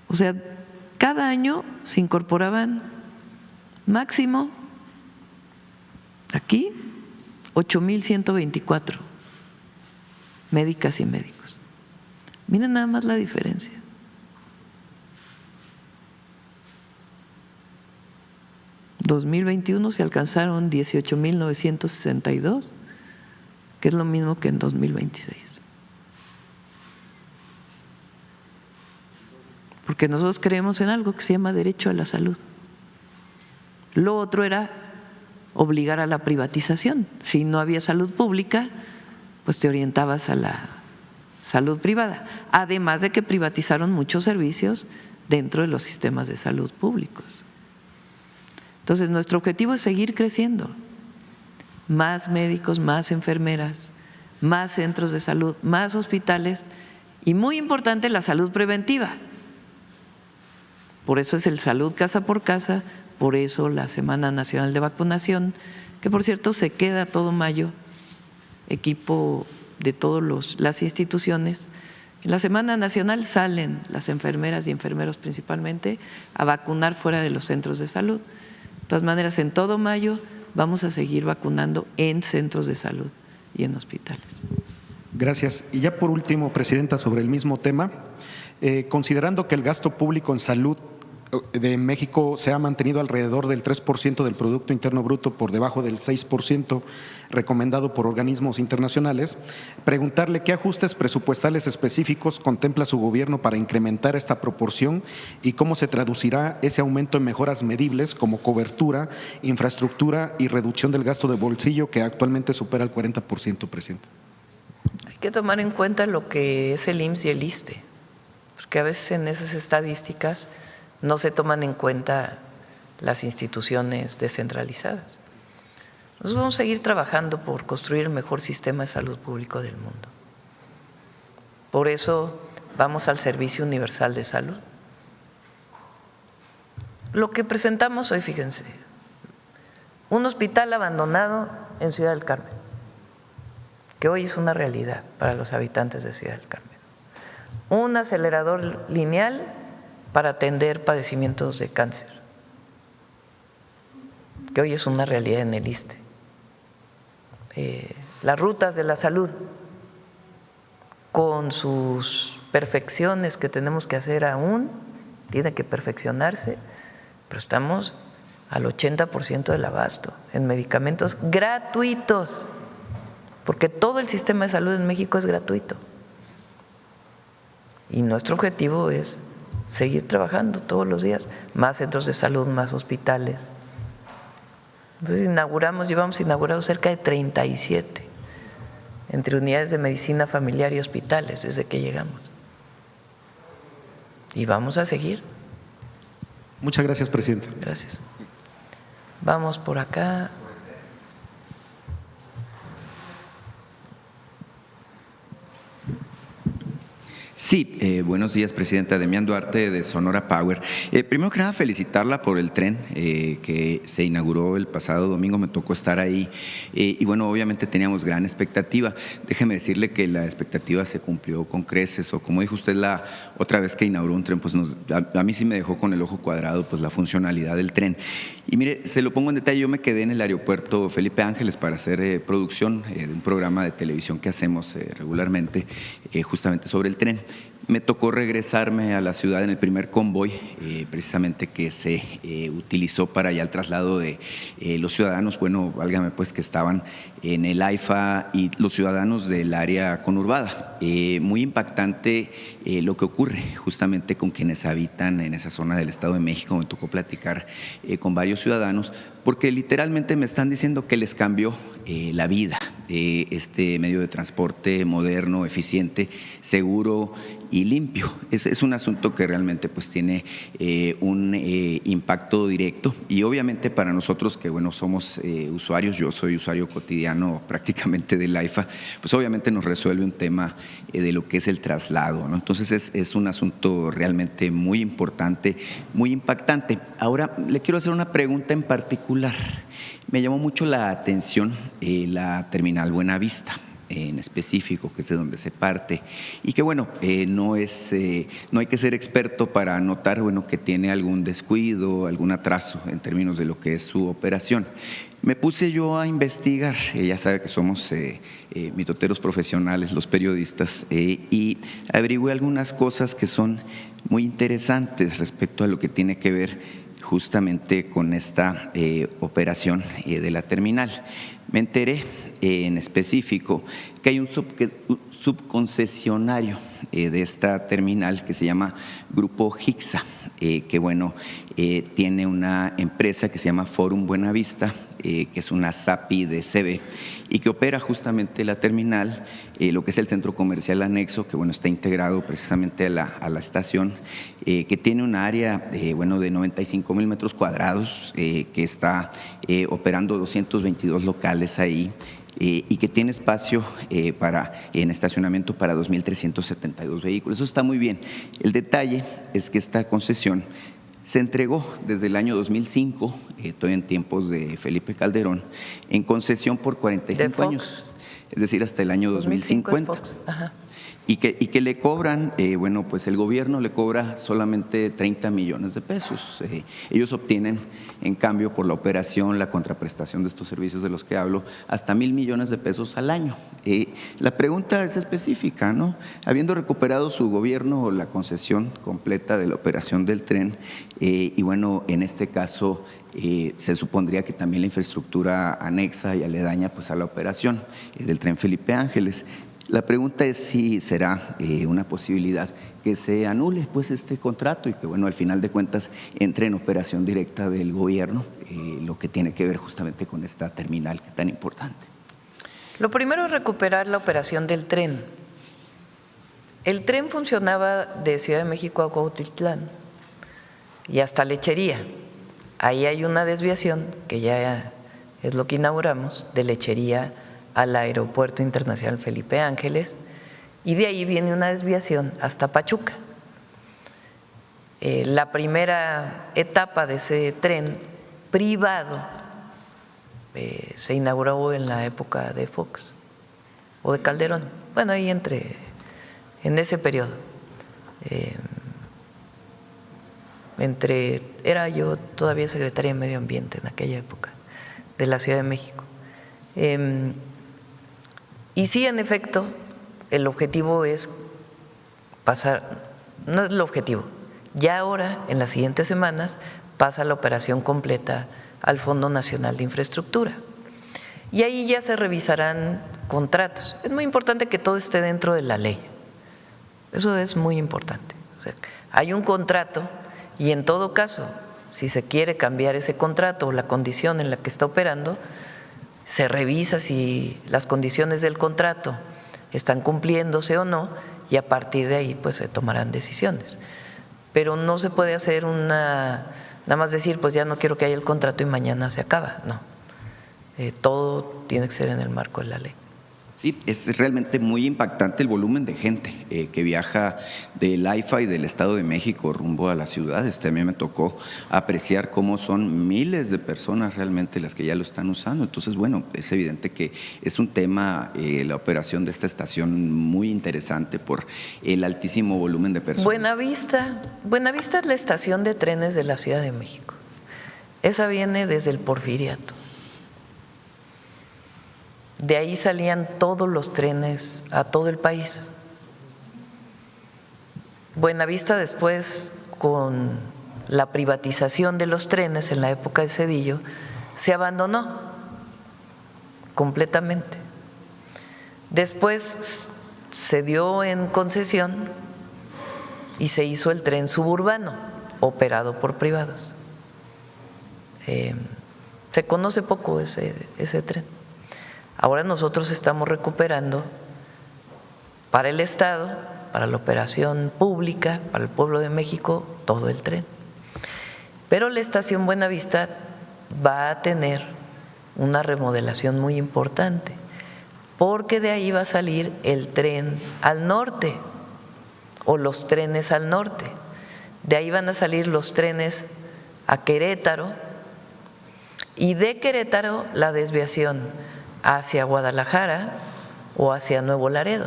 S1: O sea, cada año se incorporaban máximo aquí 8,124 médicas y médicos. Miren nada más la diferencia. En 2021 se alcanzaron 18,962, que es lo mismo que en 2026. Porque nosotros creemos en algo que se llama derecho a la salud. Lo otro era obligar a la privatización. Si no había salud pública, pues te orientabas a la salud privada. Además de que privatizaron muchos servicios dentro de los sistemas de salud públicos. Entonces, nuestro objetivo es seguir creciendo. Más médicos, más enfermeras, más centros de salud, más hospitales y, muy importante, la salud preventiva. Por eso es el Salud Casa por Casa, por eso la Semana Nacional de Vacunación, que por cierto se queda todo mayo, equipo de todas las instituciones. En la Semana Nacional salen las enfermeras y enfermeros principalmente a vacunar fuera de los centros de salud. De todas maneras, en todo mayo vamos a seguir vacunando en centros de salud y en hospitales.
S29: Gracias. Y ya por último, Presidenta, sobre el mismo tema, considerando que el gasto público en salud de México se ha mantenido alrededor del 3% del Producto Interno Bruto, por debajo del 6% recomendado por organismos internacionales, preguntarle qué ajustes presupuestales específicos contempla su gobierno para incrementar esta proporción y cómo se traducirá ese aumento en mejoras medibles como cobertura, infraestructura y reducción del gasto de bolsillo, que actualmente supera el 40%, Presidente.
S1: Hay que tomar en cuenta lo que es el IMSS y el ISSSTE, porque a veces en esas estadísticas no se toman en cuenta las instituciones descentralizadas. Nosotros vamos a seguir trabajando por construir el mejor sistema de salud público del mundo. Por eso vamos al Servicio Universal de Salud. Lo que presentamos hoy, fíjense, un hospital abandonado en Ciudad del Carmen, que hoy es una realidad para los habitantes de Ciudad del Carmen. Un acelerador lineal para atender padecimientos de cáncer, que hoy es una realidad en el ISSSTE. Las rutas de la salud, con sus perfecciones que tenemos que hacer aún, tiene que perfeccionarse, pero estamos al 80% del abasto en medicamentos gratuitos, porque todo el sistema de salud en México es gratuito. Y nuestro objetivo es seguir trabajando todos los días, más centros de salud, más hospitales. Entonces llevamos inaugurados cerca de 37 entre unidades de medicina familiar y hospitales desde que llegamos. Y vamos a seguir.
S29: Muchas gracias, Presidente.
S1: Gracias. Vamos por acá.
S3: Sí, buenos días, Presidenta. Demián Duarte, de Sonora Power. Primero que nada, felicitarla por el tren que se inauguró el pasado domingo. Me tocó estar ahí y bueno, obviamente teníamos gran expectativa. Déjeme decirle que la expectativa se cumplió con creces, o como dijo usted la otra vez que inauguró un tren, pues a mí sí me dejó con el ojo cuadrado pues la funcionalidad del tren. Y mire, se lo pongo en detalle, yo me quedé en el aeropuerto Felipe Ángeles para hacer producción de un programa de televisión que hacemos regularmente justamente sobre el tren. Me tocó regresarme a la ciudad en el primer convoy, precisamente que se utilizó para ya el traslado de los ciudadanos, bueno, válgame pues, que estaban en el AIFA y los ciudadanos del área conurbada. Muy impactante lo que ocurre justamente con quienes habitan en esa zona del Estado de México. Me tocó platicar con varios ciudadanos porque literalmente me están diciendo que les cambió la vida, este medio de transporte moderno, eficiente, seguro y limpio. Es un asunto que realmente pues tiene un impacto directo, y obviamente para nosotros que bueno somos usuarios, yo soy usuario cotidiano prácticamente del AIFA, pues obviamente nos resuelve un tema de lo que es el traslado, ¿no? Entonces es un asunto realmente muy importante, muy impactante. Ahora le quiero hacer una pregunta en particular. Me llamó mucho la atención la terminal Buenavista en específico, que es de donde se parte, y que bueno, no hay que ser experto para notar bueno que tiene algún descuido, algún atraso en términos de lo que es su operación. Me puse yo a investigar, ya sabe que somos mitoteros profesionales los periodistas, y averigüé algunas cosas que son muy interesantes respecto a lo que tiene que ver justamente con esta operación de la terminal. Me enteré en específico que hay un subconcesionario de esta terminal que se llama Grupo Hixa, que bueno, tiene una empresa que se llama Forum Buenavista, que es una SAPI de CB, y que opera justamente la terminal, lo que es el centro comercial anexo, que bueno está integrado precisamente a la estación, que tiene un área bueno de 95,000 metros cuadrados, que está operando 222 locales ahí, y que tiene espacio en estacionamiento para 2,372 vehículos. Eso está muy bien. El detalle es que esta concesión se entregó desde el año 2005, todavía en tiempos de Felipe Calderón, en concesión por 45 años, es decir, hasta el año 2050. Y que le cobran, bueno, pues el gobierno le cobra solamente 30 millones de pesos. Ellos obtienen, en cambio, por la operación, la contraprestación de estos servicios de los que hablo, hasta 1,000 millones de pesos al año. La pregunta es específica, ¿no? Habiendo recuperado su gobierno la concesión completa de la operación del tren, y bueno, en este caso se supondría que también la infraestructura anexa y aledaña pues a la operación del tren Felipe Ángeles. La pregunta es si será una posibilidad que se anule pues este contrato y que bueno al final de cuentas entre en operación directa del gobierno, lo que tiene que ver justamente con esta terminal que es tan importante.
S1: Lo primero es recuperar la operación del tren. El tren funcionaba de Ciudad de México a Cuautitlán y hasta Lechería. Ahí hay una desviación que ya es lo que inauguramos, de Lechería al Aeropuerto Internacional Felipe Ángeles, y de ahí viene una desviación hasta Pachuca. La primera etapa de ese tren privado se inauguró en la época de Fox o de Calderón, bueno, ahí en ese periodo. Era yo todavía secretaria de Medio Ambiente en aquella época de la Ciudad de México. Y sí, en efecto, el objetivo es pasar, no es el objetivo, ya ahora, en las siguientes semanas, pasa la operación completa al Fondo Nacional de Infraestructura. Y ahí ya se revisarán contratos. Es muy importante que todo esté dentro de la ley. Eso es muy importante. O sea, hay un contrato y en todo caso, si se quiere cambiar ese contrato o la condición en la que está operando, se revisa si las condiciones del contrato están cumpliéndose o no, y a partir de ahí pues se tomarán decisiones. Pero no se puede hacer nada más decir pues ya no quiero que haya el contrato y mañana se acaba, no. Todo tiene que ser en el marco de la ley.
S3: Sí, es realmente muy impactante el volumen de gente que viaja del AIFA y del Estado de México rumbo a las ciudades. A mí me tocó apreciar cómo son miles de personas realmente las que ya lo están usando. Entonces, bueno, es evidente que es un tema, la operación de esta estación, muy interesante por el altísimo volumen de personas.
S1: Buenavista es la estación de trenes de la Ciudad de México. Esa viene desde el Porfiriato. De ahí salían todos los trenes a todo el país. Buenavista después, con la privatización de los trenes en la época de Zedillo, se abandonó completamente. Después se dio en concesión y se hizo el tren suburbano, operado por privados. Se conoce poco ese tren. Ahora nosotros estamos recuperando para el Estado, para la operación pública, para el pueblo de México, todo el tren. Pero la estación Buenavista va a tener una remodelación muy importante, porque de ahí va a salir el tren al norte o los trenes al norte. De ahí van a salir los trenes a Querétaro y de Querétaro la desviación hacia Guadalajara o hacia Nuevo Laredo.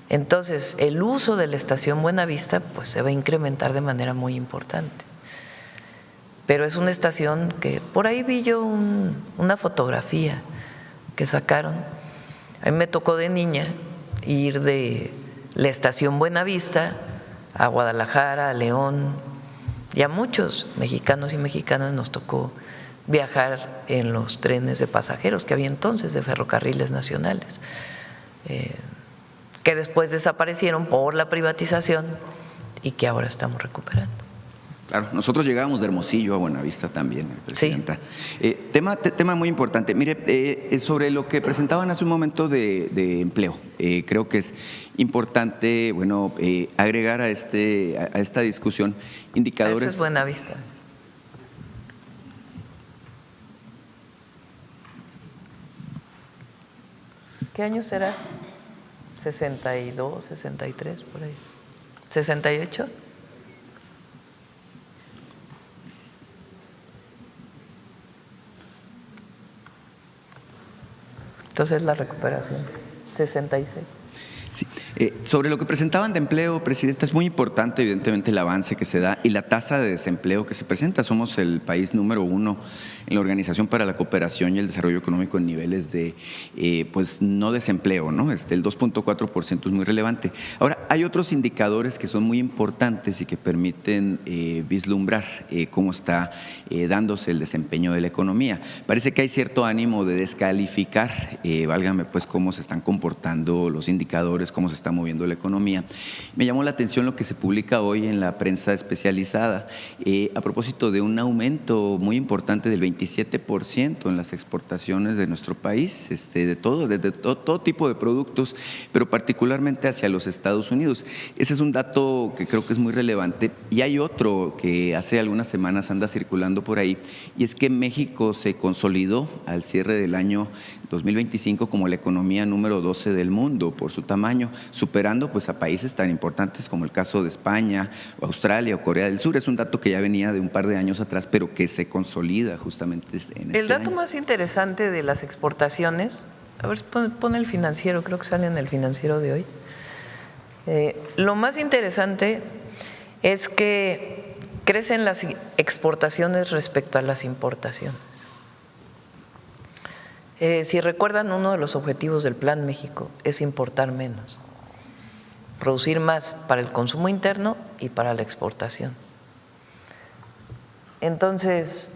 S1: Entonces, el uso de la estación Buenavista pues se va a incrementar de manera muy importante. Pero es una estación que por ahí vi yo una fotografía que sacaron. A mí me tocó de niña ir de la estación Buenavista a Guadalajara, a León, y a muchos mexicanos y mexicanas nos tocó viajar en los trenes de pasajeros que había entonces de Ferrocarriles Nacionales, que después desaparecieron por la privatización y que ahora estamos recuperando.
S3: Claro, nosotros llegábamos de Hermosillo a Buenavista también, Presidenta. Sí. Tema muy importante. Mire, sobre lo que presentaban hace un momento de empleo, creo que es importante, bueno, agregar a esta discusión indicadores.
S1: Eso es Buenavista. ¿Qué año será? 62, 63, por ahí. ¿68? Entonces la recuperación, 66.
S3: Sí. Sobre lo que presentaban de empleo, Presidenta, es muy importante evidentemente el avance que se da y la tasa de desempleo que se presenta. Somos el país número 1 en la Organización para la Cooperación y el Desarrollo Económico en niveles de pues no desempleo, ¿no? El 2.4% es muy relevante. Ahora, hay otros indicadores que son muy importantes y que permiten vislumbrar cómo está dándose el desempeño de la economía. Parece que hay cierto ánimo de descalificar, válgame pues, cómo se están comportando los indicadores, cómo se está moviendo la economía. Me llamó la atención lo que se publica hoy en la prensa especializada a propósito de un aumento muy importante del 27% en las exportaciones de nuestro país, de todo tipo de productos, pero particularmente hacia los Estados Unidos. Ese es un dato que creo que es muy relevante. Y hay otro que hace algunas semanas anda circulando por ahí, y es que México se consolidó al cierre del año 2025 como la economía número 12 del mundo por su tamaño, superando pues a países tan importantes como el caso de España, o Australia o Corea del Sur. Es un dato que ya venía de un par de años atrás, pero que se consolida justamente en este año.
S1: El dato más interesante de las exportaciones, a ver, pone el Financiero, creo que sale en el Financiero de hoy. Lo más interesante es que crecen las exportaciones respecto a las importaciones. Si recuerdan, uno de los objetivos del Plan México es importar menos, producir más para el consumo interno y para la exportación. Entonces,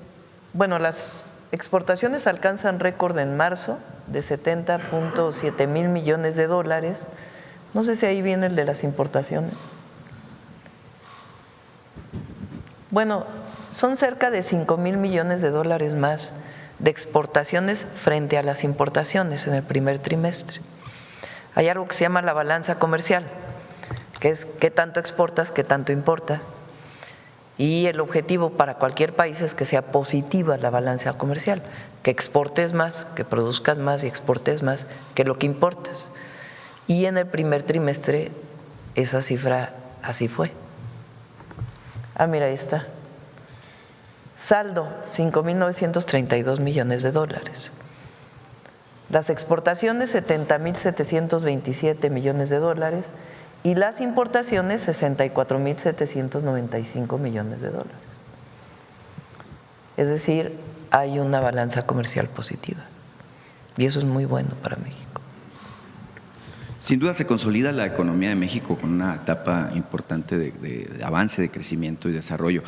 S1: bueno, las exportaciones alcanzan récord en marzo de 70.7 mil millones de dólares. No sé si ahí viene el de las importaciones. Bueno, son cerca de 5 mil millones de dólares más de exportaciones frente a las importaciones en el primer trimestre. Hay algo que se llama la balanza comercial, que es qué tanto exportas, qué tanto importas. Y el objetivo para cualquier país es que sea positiva la balanza comercial, que exportes más, que produzcas más y exportes más que lo que importas. Y en el primer trimestre esa cifra así fue. Mira, ahí está. Saldo, 5.932 millones de dólares. Las exportaciones, 70.727 millones de dólares. Y las importaciones, 64.795 millones de dólares. Es decir, hay una balanza comercial positiva. Y eso es muy bueno para México.
S3: Sin duda se consolida la economía de México con una etapa importante de avance, de crecimiento y desarrollo.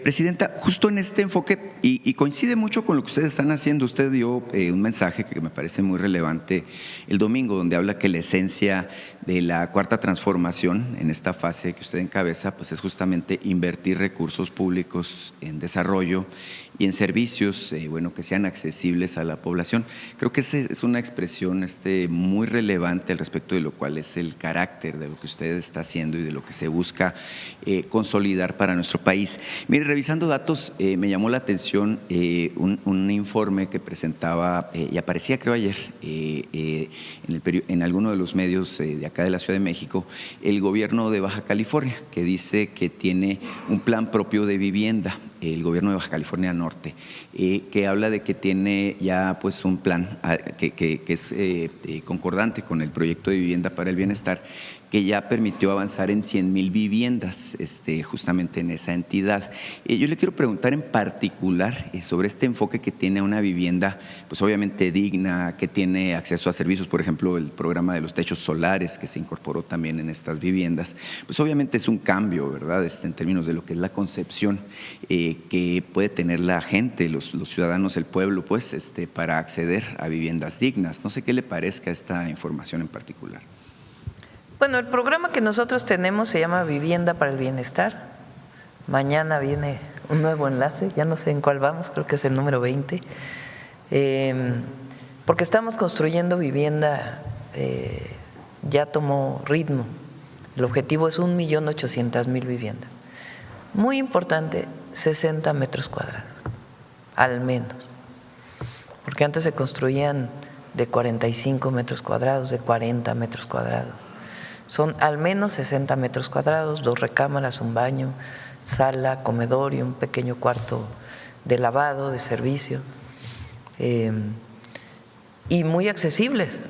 S3: Presidenta, justo en este enfoque, y coincide mucho con lo que ustedes están haciendo, usted dio un mensaje que me parece muy relevante el domingo, donde habla que la esencia de la cuarta transformación en esta fase que usted encabeza, pues es justamente invertir recursos públicos en desarrollo y en servicios que sean accesibles a la población. Creo que esa es una expresión muy relevante al respecto de lo cual es el carácter de lo que usted está haciendo y de lo que se busca consolidar para nuestro país. Mire, revisando datos, me llamó la atención un informe que presentaba y aparecía creo ayer en alguno de los medios de acá de la Ciudad de México, el gobierno de Baja California, que dice que tiene un plan propio de vivienda, el gobierno de Baja California Norte, que habla de que tiene ya pues un plan que es concordante con el proyecto de vivienda para el bienestar, que ya permitió avanzar en 100,000 viviendas justamente en esa entidad. Yo le quiero preguntar en particular sobre este enfoque que tiene una vivienda pues obviamente digna, que tiene acceso a servicios, por ejemplo el programa de los techos solares que se incorporó también en estas viviendas, pues obviamente es un cambio, ¿verdad? En términos de lo que es la concepción que puede tener la gente, los ciudadanos, el pueblo, pues para acceder a viviendas dignas. No sé qué le parezca esta información en particular.
S1: Bueno, el programa que nosotros tenemos se llama Vivienda para el Bienestar. Mañana viene un nuevo enlace, ya no sé en cuál vamos, creo que es el número 20, porque estamos construyendo vivienda, ya tomó ritmo. El objetivo es 1.800.000 viviendas. Muy importante, 60 metros cuadrados, al menos, porque antes se construían de 45 metros cuadrados, de 40 metros cuadrados. Son al menos 60 metros cuadrados, 2 recámaras, un baño, sala, comedor y un pequeño cuarto de lavado, de servicio. Y muy accesibles,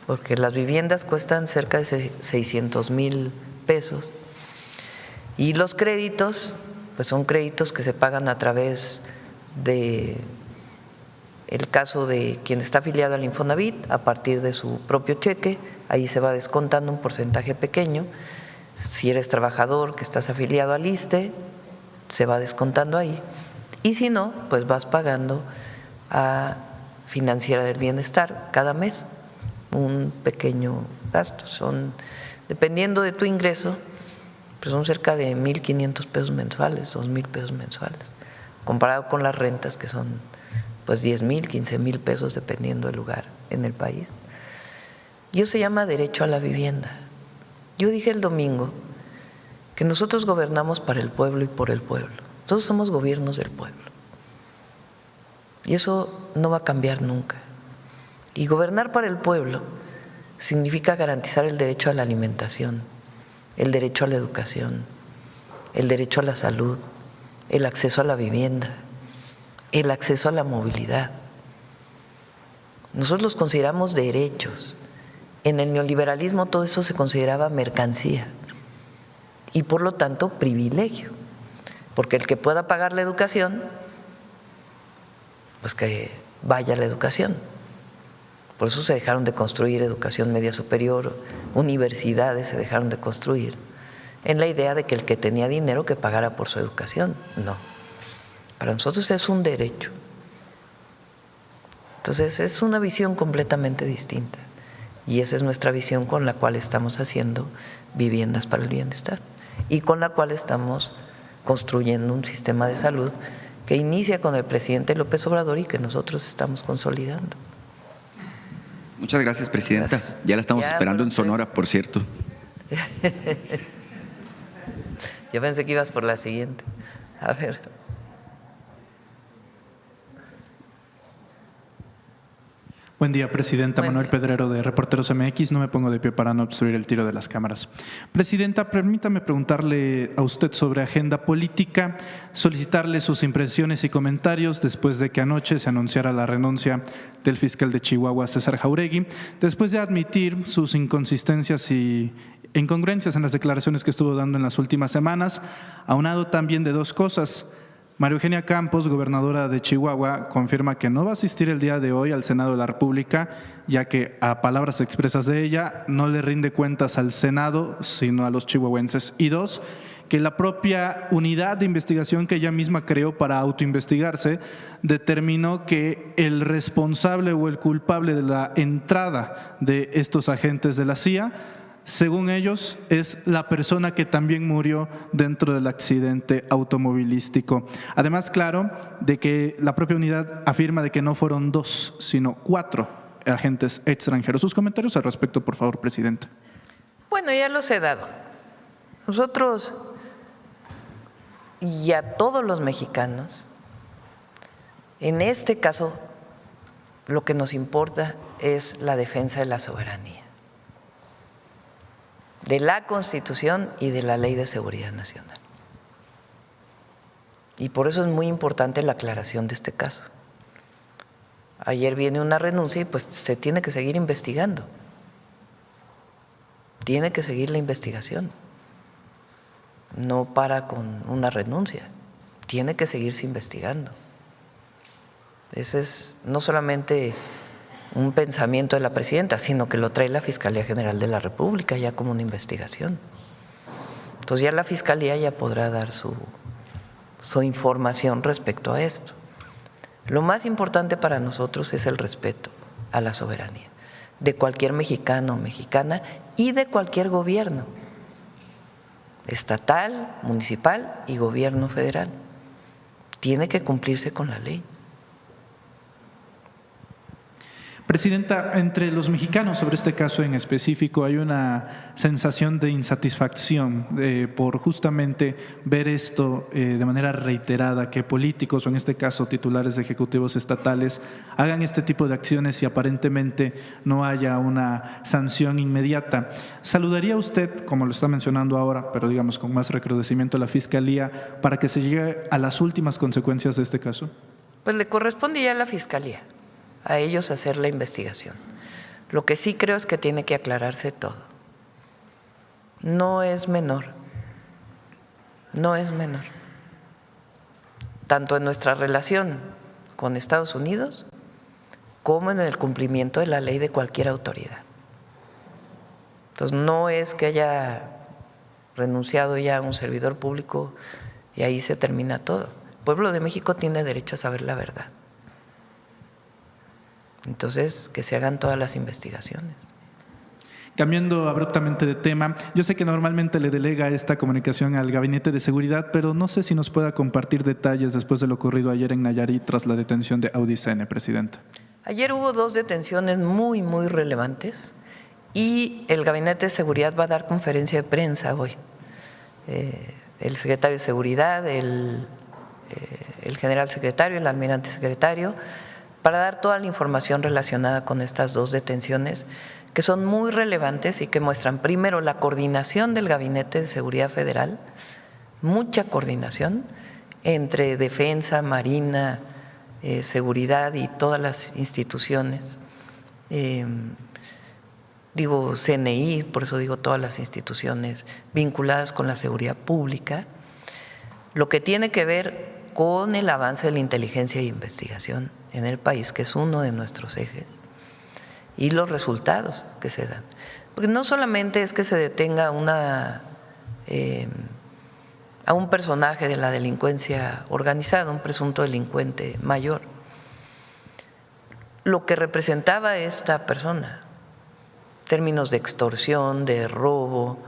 S1: porque las viviendas cuestan cerca de 600,000 pesos. Y los créditos, pues son créditos que se pagan a través de el caso de quien está afiliado al Infonavit, a partir de su propio cheque, ahí se va descontando un porcentaje pequeño. Si eres trabajador que estás afiliado al ISSSTE, se va descontando ahí. Y si no, pues vas pagando a Financiera del Bienestar cada mes un pequeño gasto. Son, dependiendo de tu ingreso, pues son cerca de 1.500 pesos mensuales, 2.000 pesos mensuales, comparado con las rentas que son pues 10,000, 15,000 pesos dependiendo del lugar en el país. Y eso se llama derecho a la vivienda. Yo dije el domingo que nosotros gobernamos para el pueblo y por el pueblo. Todos somos gobiernos del pueblo. Y eso no va a cambiar nunca. Y gobernar para el pueblo significa garantizar el derecho a la alimentación, el derecho a la educación, el derecho a la salud, el acceso a la vivienda, el acceso a la movilidad. Nosotros los consideramos derechos. En el neoliberalismo todo eso se consideraba mercancía y por lo tanto privilegio, porque el que pueda pagar la educación, pues que vaya a la educación. Por eso se dejaron de construir educación media superior, universidades se dejaron de construir, en la idea de que el que tenía dinero que pagara por su educación. No, para nosotros es un derecho. Entonces es una visión completamente distinta y esa es nuestra visión con la cual estamos haciendo viviendas para el bienestar y con la cual estamos construyendo un sistema de salud que inicia con el presidente López Obrador y que nosotros estamos consolidando.
S3: Muchas gracias, presidenta. Gracias. Ya la estamos esperando en Sonora, por cierto.
S1: Yo pensé que ibas por la siguiente. A ver.
S4: Buen día, Presidenta. Manuel Pedrero, de Reporteros MX. No me pongo de pie para no obstruir el tiro de las cámaras. Presidenta, permítame preguntarle a usted sobre agenda política, solicitarle sus impresiones y comentarios después de que anoche se anunciara la renuncia del fiscal de Chihuahua, César Jauregui, después de admitir sus inconsistencias y incongruencias en las declaraciones que estuvo dando en las últimas semanas, aunado también de dos cosas. María Eugenia Campos, gobernadora de Chihuahua, confirma que no va a asistir el día de hoy al Senado de la República, ya que, a palabras expresas de ella, no le rinde cuentas al Senado, sino a los chihuahuenses. Y dos, que la propia unidad de investigación que ella misma creó para autoinvestigarse determinó que el responsable o el culpable de la entrada de estos agentes de la CIA, según ellos, es la persona que también murió dentro del accidente automovilístico. Además, claro, de que la propia unidad afirma de que no fueron 2, sino 4 agentes extranjeros. Sus comentarios al respecto, por favor, Presidenta.
S1: Bueno, ya los he dado. Nosotros y a todos los mexicanos, en este caso, lo que nos importa es la defensa de la soberanía, de la Constitución y de la Ley de Seguridad Nacional. Y por eso es muy importante la aclaración de este caso. Ayer viene una renuncia y pues se tiene que seguir investigando. Tiene que seguir la investigación. No para con una renuncia, tiene que seguirse investigando. Ese es no solamente un pensamiento de la presidenta, sino que lo trae la Fiscalía General de la República ya como una investigación. Entonces ya la Fiscalía ya podrá dar su información respecto a esto. Lo más importante para nosotros es el respeto a la soberanía de cualquier mexicano o mexicana y de cualquier gobierno, estatal, municipal y gobierno federal. Tiene que cumplirse con la ley.
S4: Presidenta, entre los mexicanos sobre este caso en específico hay una sensación de insatisfacción por justamente ver esto de manera reiterada, que políticos o en este caso titulares de ejecutivos estatales hagan este tipo de acciones y aparentemente no haya una sanción inmediata. ¿Saludaría usted, como lo está mencionando ahora, pero digamos con más recrudecimiento a la Fiscalía, para que se llegue a las últimas consecuencias de este caso?
S1: Pues le corresponde ya a la Fiscalía, a ellos hacer la investigación. Lo que sí creo es que tiene que aclararse todo. No es menor, no es menor. Tanto en nuestra relación con Estados Unidos como en el cumplimiento de la ley de cualquier autoridad. Entonces no es que haya renunciado ya a un servidor público y ahí se termina todo. El pueblo de México tiene derecho a saber la verdad. Entonces, que se hagan todas las investigaciones.
S4: Cambiando abruptamente de tema, yo sé que normalmente le delega esta comunicación al Gabinete de Seguridad, pero no sé si nos pueda compartir detalles después de lo ocurrido ayer en Nayarit tras la detención de Audicene, Presidenta.
S1: Ayer hubo 2 detenciones muy generales y el Gabinete de Seguridad va a dar conferencia de prensa hoy. El secretario de Seguridad, el general secretario, el almirante secretario, para dar toda la información relacionada con estas 2 detenciones que son muy relevantes y que muestran primero la coordinación del Gabinete de Seguridad Federal, mucha coordinación entre Defensa, Marina, Seguridad y todas las instituciones. Digo CNI, por eso digo todas las instituciones vinculadas con la seguridad pública, lo que tiene que ver con el avance de la inteligencia e investigación en el país, que es uno de nuestros ejes, y los resultados que se dan. Porque no solamente es que se detenga a un personaje de la delincuencia organizada, un presunto delincuente mayor, lo que representaba esta persona, en términos de extorsión, de robo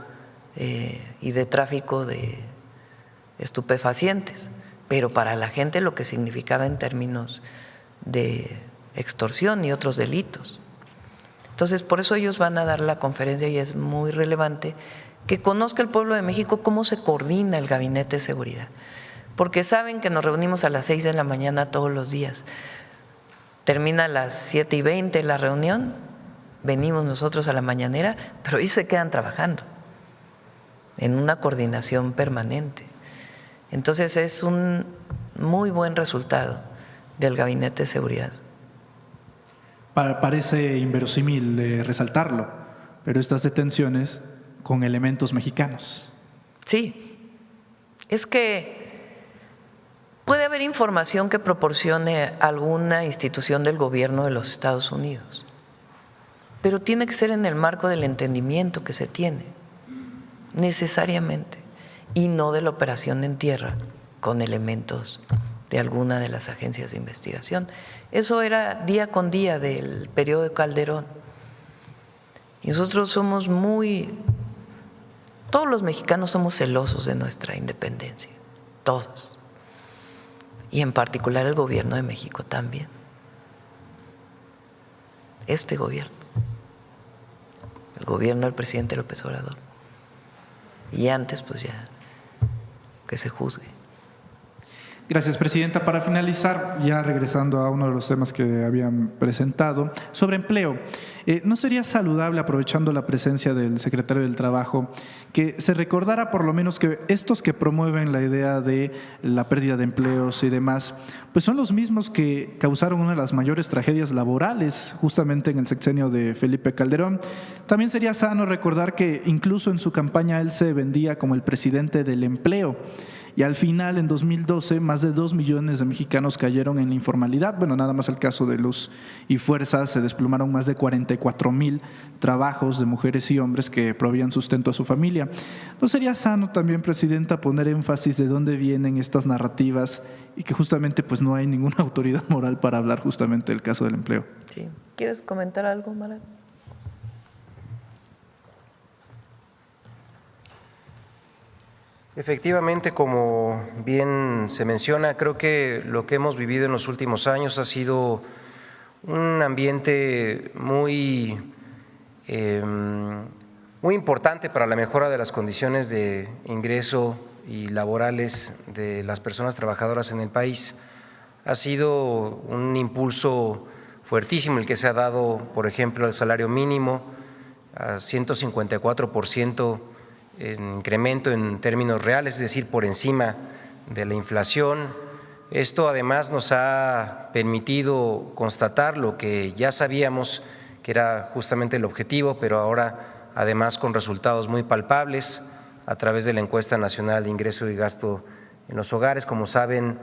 S1: y de tráfico de estupefacientes, pero para la gente lo que significaba en términos de extorsión y otros delitos. Entonces, por eso ellos van a dar la conferencia y es muy relevante que conozca el pueblo de México cómo se coordina el Gabinete de Seguridad, porque saben que nos reunimos a las 6 de la mañana todos los días. Termina a las 7:20 la reunión, venimos nosotros a la mañanera, pero ellos se quedan trabajando en una coordinación permanente. Entonces es un muy buen resultado del Gabinete de Seguridad.
S4: Parece inverosímil resaltarlo, pero estas detenciones con elementos mexicanos.
S1: Sí, es que puede haber información que proporcione alguna institución del gobierno de los Estados Unidos, pero tiene que ser en el marco del entendimiento que se tiene, necesariamente, y no de la operación en tierra con elementos de alguna de las agencias de investigación. Eso era día con día del periodo de Calderón. Y nosotros somos todos los mexicanos somos celosos de nuestra independencia, todos. Y en particular el gobierno de México también. Este gobierno, el gobierno del presidente López Obrador. Y antes, pues ya, que se juzgue.
S4: Gracias, Presidenta. Para finalizar, ya regresando a uno de los temas que habían presentado, sobre empleo, ¿no sería saludable, aprovechando la presencia del secretario del Trabajo, que se recordara por lo menos que estos que promueven la idea de la pérdida de empleos y demás, pues son los mismos que causaron una de las mayores tragedias laborales justamente en el sexenio de Felipe Calderón? También sería sano recordar que incluso en su campaña él se vendía como el presidente del empleo. Y al final, en 2012, más de 2 millones de mexicanos cayeron en la informalidad. Bueno, nada más el caso de Luz y Fuerza, se desplomaron más de 44,000 trabajos de mujeres y hombres que proveían sustento a su familia. ¿No sería sano también, Presidenta, poner énfasis de dónde vienen estas narrativas y que justamente pues no hay ninguna autoridad moral para hablar justamente del caso del empleo?
S1: Sí. ¿Quieres comentar algo, Mara?
S5: Efectivamente, como bien se menciona, creo que lo que hemos vivido en los últimos años ha sido un ambiente muy importante para la mejora de las condiciones de ingreso y laborales de las personas trabajadoras en el país. Ha sido un impulso fuertísimo el que se ha dado, por ejemplo, al salario mínimo, a 154% en incremento en términos reales, es decir, por encima de la inflación. Esto además nos ha permitido constatar lo que ya sabíamos que era justamente el objetivo, pero ahora además con resultados muy palpables a través de la encuesta nacional de ingreso y gasto en los hogares. Como saben,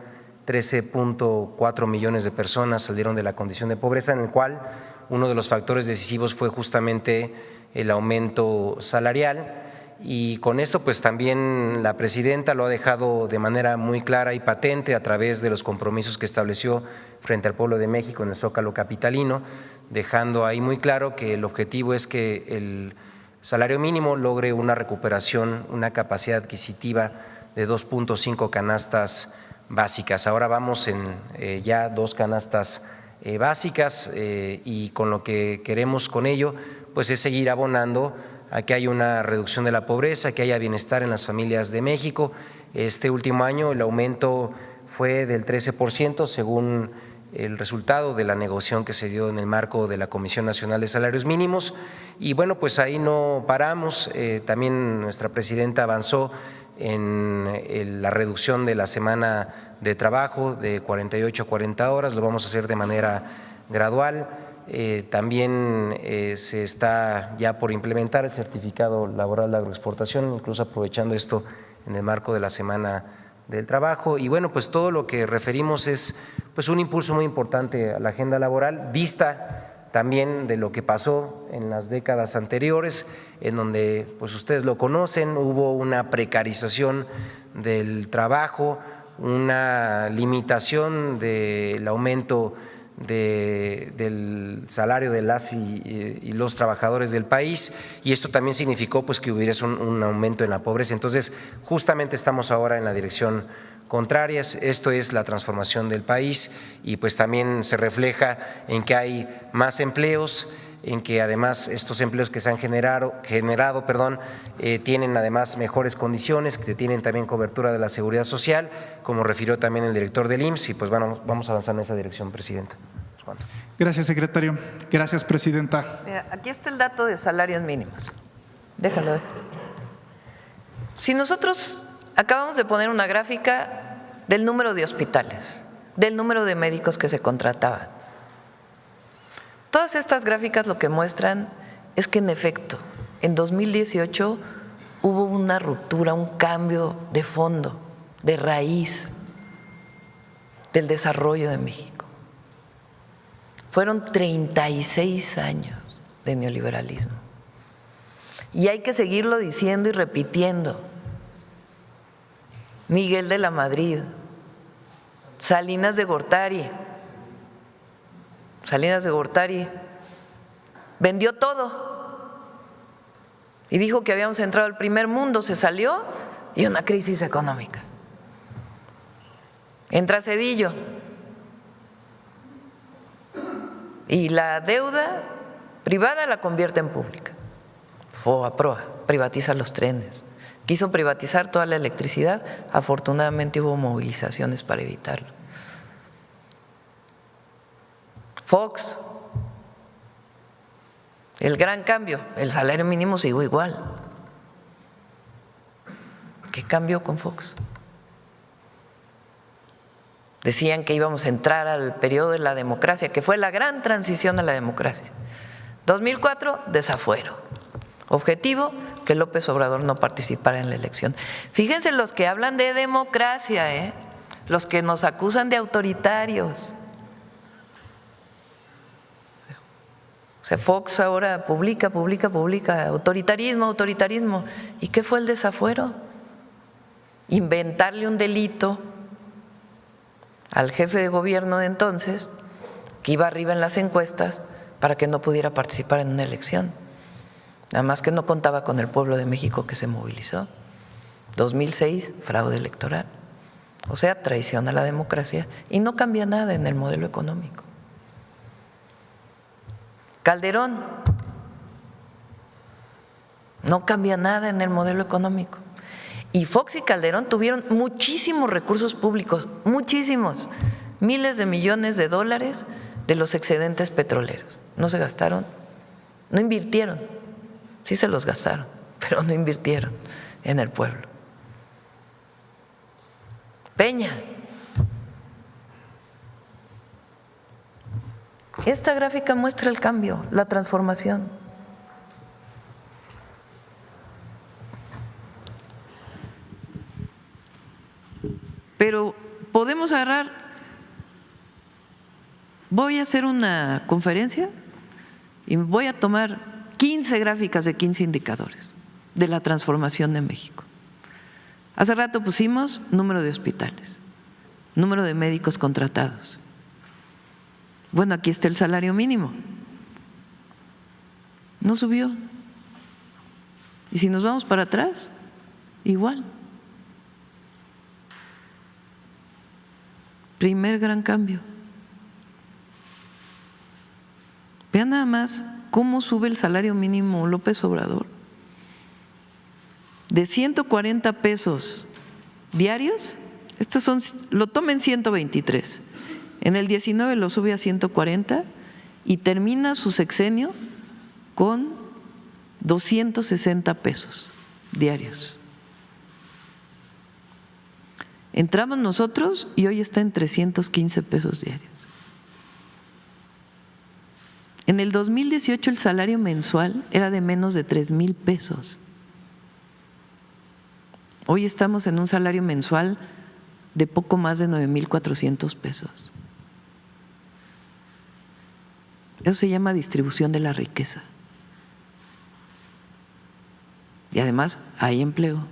S5: 13.4 millones de personas salieron de la condición de pobreza, en el cual uno de los factores decisivos fue justamente el aumento salarial. Y con esto pues también la presidenta lo ha dejado de manera muy clara y patente a través de los compromisos que estableció frente al pueblo de México en el Zócalo capitalino, dejando ahí muy claro que el objetivo es que el salario mínimo logre una recuperación, una capacidad adquisitiva de 2.5 canastas básicas. Ahora vamos en ya 2 canastas básicas y con lo que queremos con ello pues es seguir abonando a que haya una reducción de la pobreza, que haya bienestar en las familias de México. Este último año el aumento fue del 13% según el resultado de la negociación que se dio en el marco de la Comisión Nacional de Salarios Mínimos. Y bueno, pues ahí no paramos, también nuestra presidenta avanzó en la reducción de la semana de trabajo de 48 a 40 horas, lo vamos a hacer de manera gradual. También se está ya por implementar el certificado laboral de agroexportación, incluso aprovechando esto en el marco de la Semana del Trabajo. Y bueno, pues todo lo que referimos es pues un impulso muy importante a la agenda laboral, vista también de lo que pasó en las décadas anteriores, en donde pues ustedes lo conocen, hubo una precarización del trabajo, una limitación del aumento del salario de las y los trabajadores del país, y esto también significó pues que hubiera un aumento en la pobreza. Entonces justamente estamos ahora en la dirección contraria, esto es la transformación del país y pues también se refleja en que hay más empleos, en que además estos empleos que se han generado, tienen además mejores condiciones, que tienen también cobertura de la seguridad social, como refirió también el director del IMSS, y pues bueno, vamos a avanzar en esa dirección, Presidenta.
S4: Gracias, secretario. Gracias, Presidenta.
S1: Mira, aquí está el dato de salarios mínimos. Déjalo. Si nosotros acabamos de poner una gráfica del número de hospitales, del número de médicos que se contrataban. Todas estas gráficas lo que muestran es que en efecto, en 2018 hubo una ruptura, un cambio de fondo, de raíz del desarrollo de México. Fueron 36 años de neoliberalismo. Y hay que seguirlo diciendo y repitiendo. Miguel de la Madrid, Salinas de Gortari vendió todo y dijo que habíamos entrado al primer mundo, se salió y una crisis económica. Entra Zedillo y la deuda privada la convierte en pública. FOA-PROA privatiza los trenes, quiso privatizar toda la electricidad, afortunadamente hubo movilizaciones para evitarlo. Fox, el gran cambio, el salario mínimo siguió igual. ¿Qué cambió con Fox? Decían que íbamos a entrar al periodo de la democracia, que fue la gran transición a la democracia. 2004, desafuero. Objetivo, que López Obrador no participara en la elección. Fíjense los que hablan de democracia, los que nos acusan de autoritarios. O sea, Fox ahora publica, autoritarismo. ¿Y qué fue el desafuero? Inventarle un delito al jefe de gobierno de entonces, que iba arriba en las encuestas, para que no pudiera participar en una elección. Nada más que no contaba con el pueblo de México que se movilizó. 2006, fraude electoral. O sea, traición a la democracia y no cambia nada en el modelo económico. Calderón, no cambia nada en el modelo económico. Y Fox y Calderón tuvieron muchísimos recursos públicos, muchísimos, miles de millones de dólares de los excedentes petroleros. No se gastaron, no invirtieron, sí se los gastaron, pero no invirtieron en el pueblo. Peña. Esta gráfica muestra el cambio, la transformación. Pero podemos agarrar, voy a hacer una conferencia y voy a tomar 15 gráficas de 15 indicadores de la transformación de México. Hace rato pusimos número de hospitales, número de médicos contratados. Bueno, aquí está el salario mínimo. No subió. Y si nos vamos para atrás, igual. Primer gran cambio. Vean nada más cómo sube el salario mínimo López Obrador. De 140 pesos diarios, estos son, lo tomen 123. En el 19 lo sube a 140 y termina su sexenio con 260 pesos diarios. Entramos nosotros y hoy está en 315 pesos diarios. En el 2018 el salario mensual era de menos de 3,000 pesos. Hoy estamos en un salario mensual de poco más de 9,400 pesos. Eso se llama distribución de la riqueza. Y además hay empleo.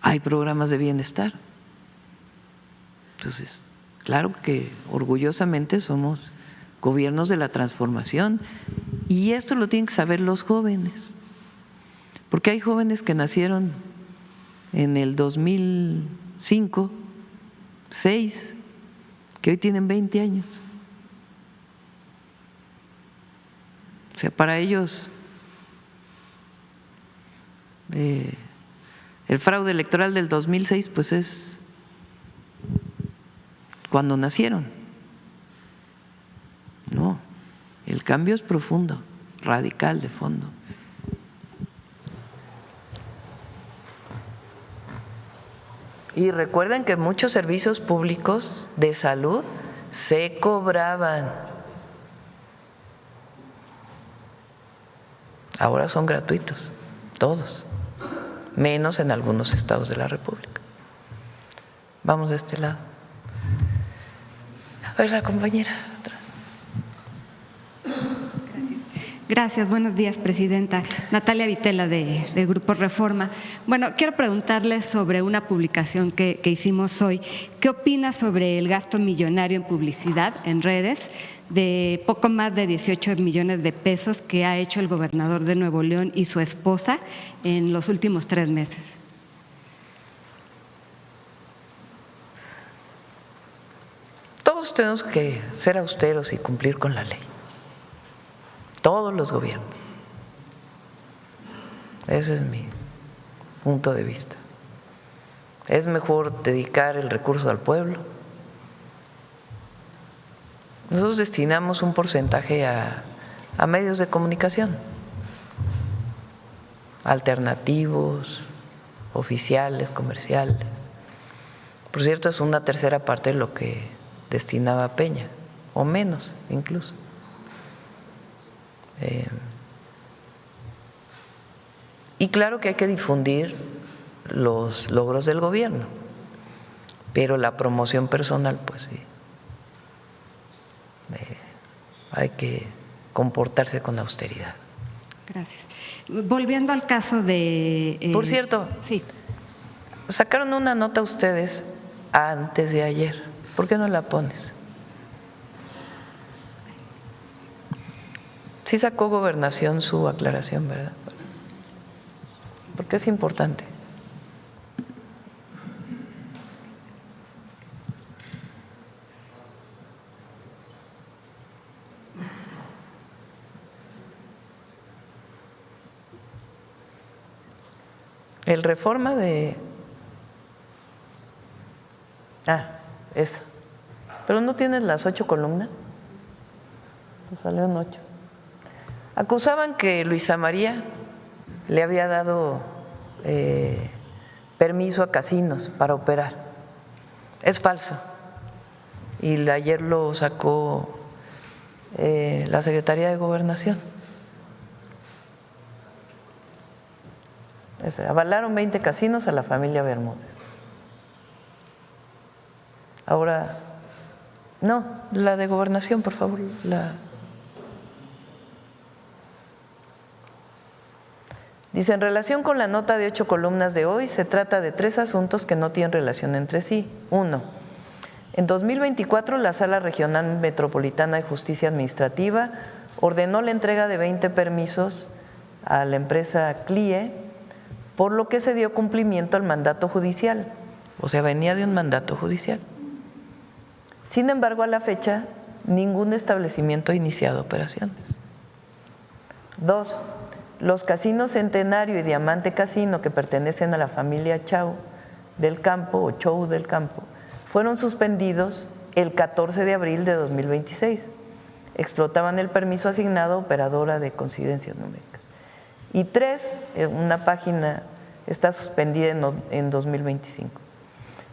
S1: Hay programas de bienestar. Entonces, claro que orgullosamente somos gobiernos de la transformación y esto lo tienen que saber los jóvenes. Porque hay jóvenes que nacieron en el 2005, 2006, que hoy tienen 20 años. O sea, para ellos el fraude electoral del 2006 pues es cuando nacieron. No, el cambio es profundo, radical, de fondo. Y recuerden que muchos servicios públicos de salud se cobraban. Ahora son gratuitos, todos, menos en algunos estados de la República. Vamos de este lado. A ver, la compañera.
S6: Gracias, buenos días, presidenta. Natalia Vitela, de Grupo Reforma. Bueno, quiero preguntarle sobre una publicación que hicimos hoy. ¿Qué opina sobre el gasto millonario en publicidad en redes de poco más de 18 millones de pesos que ha hecho el gobernador de Nuevo León y su esposa en los últimos 3 meses?
S1: Todos tenemos que ser austeros y cumplir con la ley. Todos los gobiernos. Ese es mi punto de vista. Es mejor dedicar el recurso al pueblo. Nosotros destinamos un porcentaje a medios de comunicación, alternativos, oficiales, comerciales. Por cierto, es una tercera parte de lo que destinaba Peña, o menos incluso. Y claro que hay que difundir los logros del gobierno, pero la promoción personal, pues sí, hay que comportarse con austeridad.
S6: Gracias. Volviendo al caso de…
S1: Por cierto,
S6: sí,
S1: sacaron una nota ustedes antes de ayer. ¿Por qué no la pones? Sí sacó Gobernación su aclaración, ¿verdad? Porque es importante. El Reforma de… esa. ¿Pero no tienes las 8 columnas? Pues salieron 8. Acusaban que Luisa María le había dado permiso a casinos para operar. Es falso. Y ayer lo sacó la Secretaría de Gobernación. Avalaron 20 casinos a la familia Bermúdez. Ahora, no, la de Gobernación, por favor. Dice, en relación con la nota de 8 columnas de hoy, se trata de 3 asuntos que no tienen relación entre sí. 1. En 2024, la Sala Regional Metropolitana de Justicia Administrativa ordenó la entrega de 20 permisos a la empresa CLIE, por lo que se dio cumplimiento al mandato judicial. O sea, venía de un mandato judicial. Sin embargo, a la fecha, ningún establecimiento ha iniciado operaciones. 2. Los casinos Centenario y Diamante Casino, que pertenecen a la familia Chau del Campo o Chou del Campo, fueron suspendidos el 14 de abril de 2026. Explotaban el permiso asignado a operadora de coincidencias numéricas. Y 3, una página está suspendida en 2025.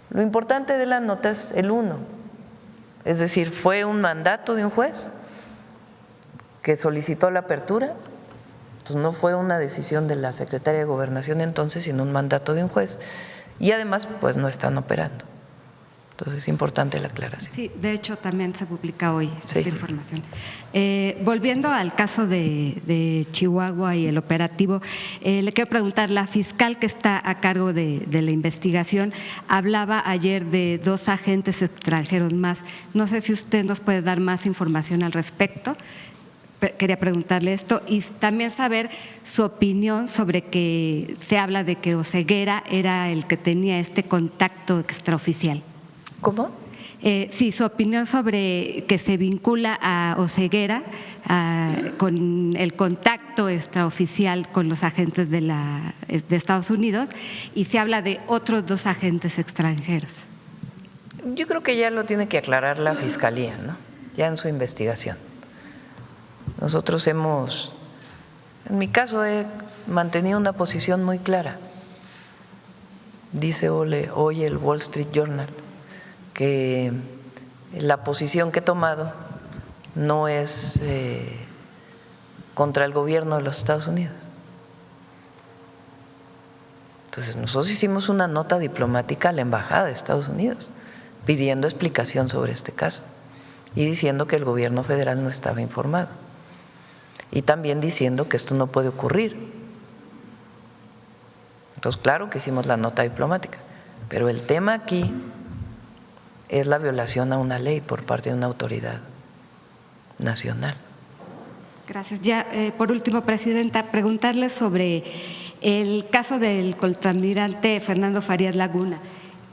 S1: Lo importante de la nota es el 1, es decir, fue un mandato de un juez que solicitó la apertura. Entonces no fue una decisión de la Secretaría de Gobernación entonces, sino un mandato de un juez. Y además, pues no están operando. Entonces es importante la aclaración.
S6: Sí, de hecho también se publica hoy esta información. Volviendo al caso de Chihuahua y el operativo, le quiero preguntar, la fiscal que está a cargo de la investigación hablaba ayer de 2 agentes extranjeros más. No sé si usted nos puede dar más información al respecto. Quería preguntarle esto y también saber su opinión sobre que se habla de que Oseguera era el que tenía este contacto extraoficial.
S1: ¿Cómo?
S6: Sí, su opinión sobre que se vincula a Oseguera con el contacto extraoficial con los agentes de Estados Unidos, y se habla de otros 2 agentes extranjeros.
S1: Yo creo que ya lo tiene que aclarar la Fiscalía, ¿no? Ya en su investigación. Nosotros en mi caso he mantenido una posición muy clara. Dice hoy el Wall Street Journal que la posición que he tomado no es contra el gobierno de los Estados Unidos. Entonces nosotros hicimos una nota diplomática a la Embajada de Estados Unidos pidiendo explicación sobre este caso y diciendo que el gobierno federal no estaba informado y también diciendo que esto no puede ocurrir. Entonces, claro que hicimos la nota diplomática, pero el tema aquí es la violación a una ley por parte de una autoridad nacional.
S6: Gracias. Ya, por último, Presidenta, preguntarle sobre el caso del contraalmirante Fernando Farías Laguna.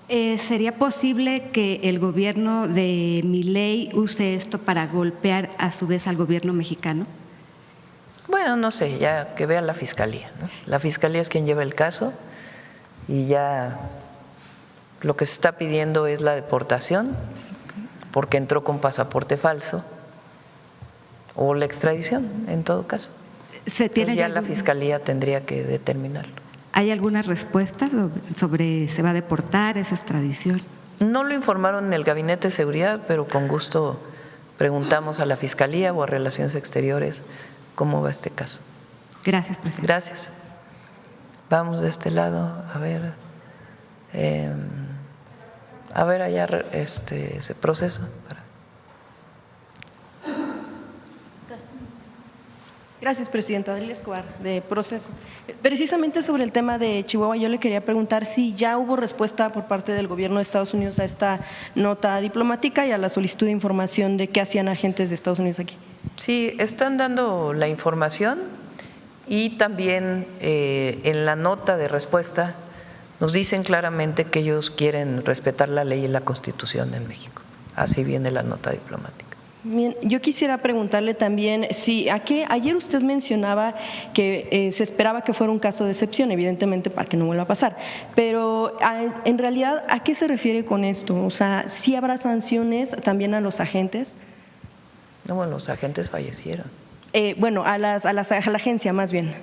S6: ¿Sería posible que el gobierno de Milei use esto para golpear a su vez al gobierno mexicano?
S1: Bueno, no sé, ya que vea la Fiscalía, ¿no? La Fiscalía es quien lleva el caso y ya lo que se está pidiendo es la deportación porque entró con pasaporte falso o la extradición, en todo caso. Entonces ya la Fiscalía tendría que determinarlo.
S6: ¿Hay alguna respuesta sobre se va a deportar esa extradición?
S1: No lo informaron en el Gabinete de Seguridad, pero con gusto preguntamos a la Fiscalía o a Relaciones Exteriores cómo va este caso.
S6: Gracias, Presidente.
S1: Gracias. Vamos de este lado, a ver allá ese proceso.
S7: Gracias, Presidenta. Adelia Escobar, de Proceso. Precisamente sobre el tema de Chihuahua, yo le quería preguntar si ya hubo respuesta por parte del gobierno de Estados Unidos a esta nota diplomática y a la solicitud de información de qué hacían agentes de Estados Unidos aquí.
S1: Sí, están dando la información y también en la nota de respuesta nos dicen claramente que ellos quieren respetar la ley y la Constitución en México. Así viene la nota diplomática.
S7: Bien, yo quisiera preguntarle también si ayer usted mencionaba que se esperaba que fuera un caso de excepción, evidentemente para que no vuelva a pasar, pero en realidad ¿a qué se refiere con esto? O sea, ¿sí habrá sanciones también a los agentes?
S1: No, bueno, los agentes fallecieron.
S7: Bueno, a la agencia más bien.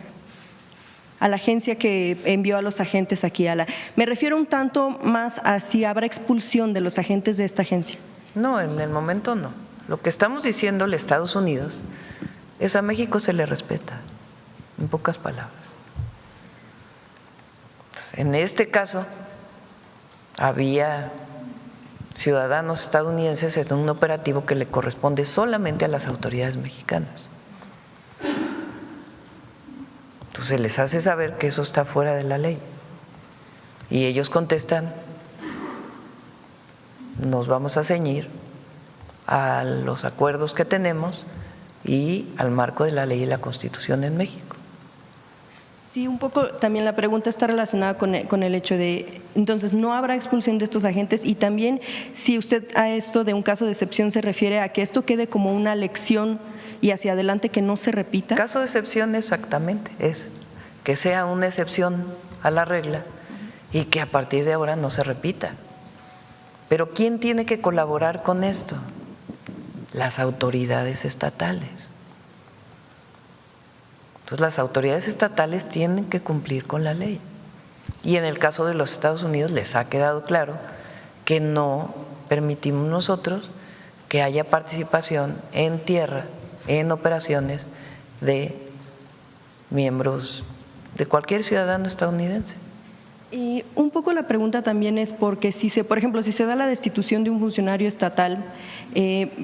S7: A la agencia que envió a los agentes aquí. Me refiero un tanto más a si habrá expulsión de los agentes de esta agencia.
S1: No, en el momento no. Lo que estamos diciéndole a Estados Unidos es a México se le respeta, en pocas palabras. En este caso, había ciudadanos estadounidenses en un operativo que le corresponde solamente a las autoridades mexicanas. Entonces les hace saber que eso está fuera de la ley. Y ellos contestan, nos vamos a ceñir a los acuerdos que tenemos y al marco de la ley y la Constitución en México.
S7: Sí, un poco también la pregunta está relacionada con el hecho de, entonces, no habrá expulsión de estos agentes y también si usted a esto de un caso de excepción se refiere a que esto quede como una lección y hacia adelante que no se repita.
S1: Caso de excepción exactamente es que sea una excepción a la regla y que a partir de ahora no se repita. Pero ¿quién tiene que colaborar con esto? Las autoridades estatales. Entonces las autoridades estatales tienen que cumplir con la ley. Y en el caso de los Estados Unidos les ha quedado claro que no permitimos nosotros que haya participación en tierra, en operaciones de miembros de cualquier ciudadano estadounidense.
S7: Y un poco la pregunta también es porque por ejemplo, si se da la destitución de un funcionario estatal,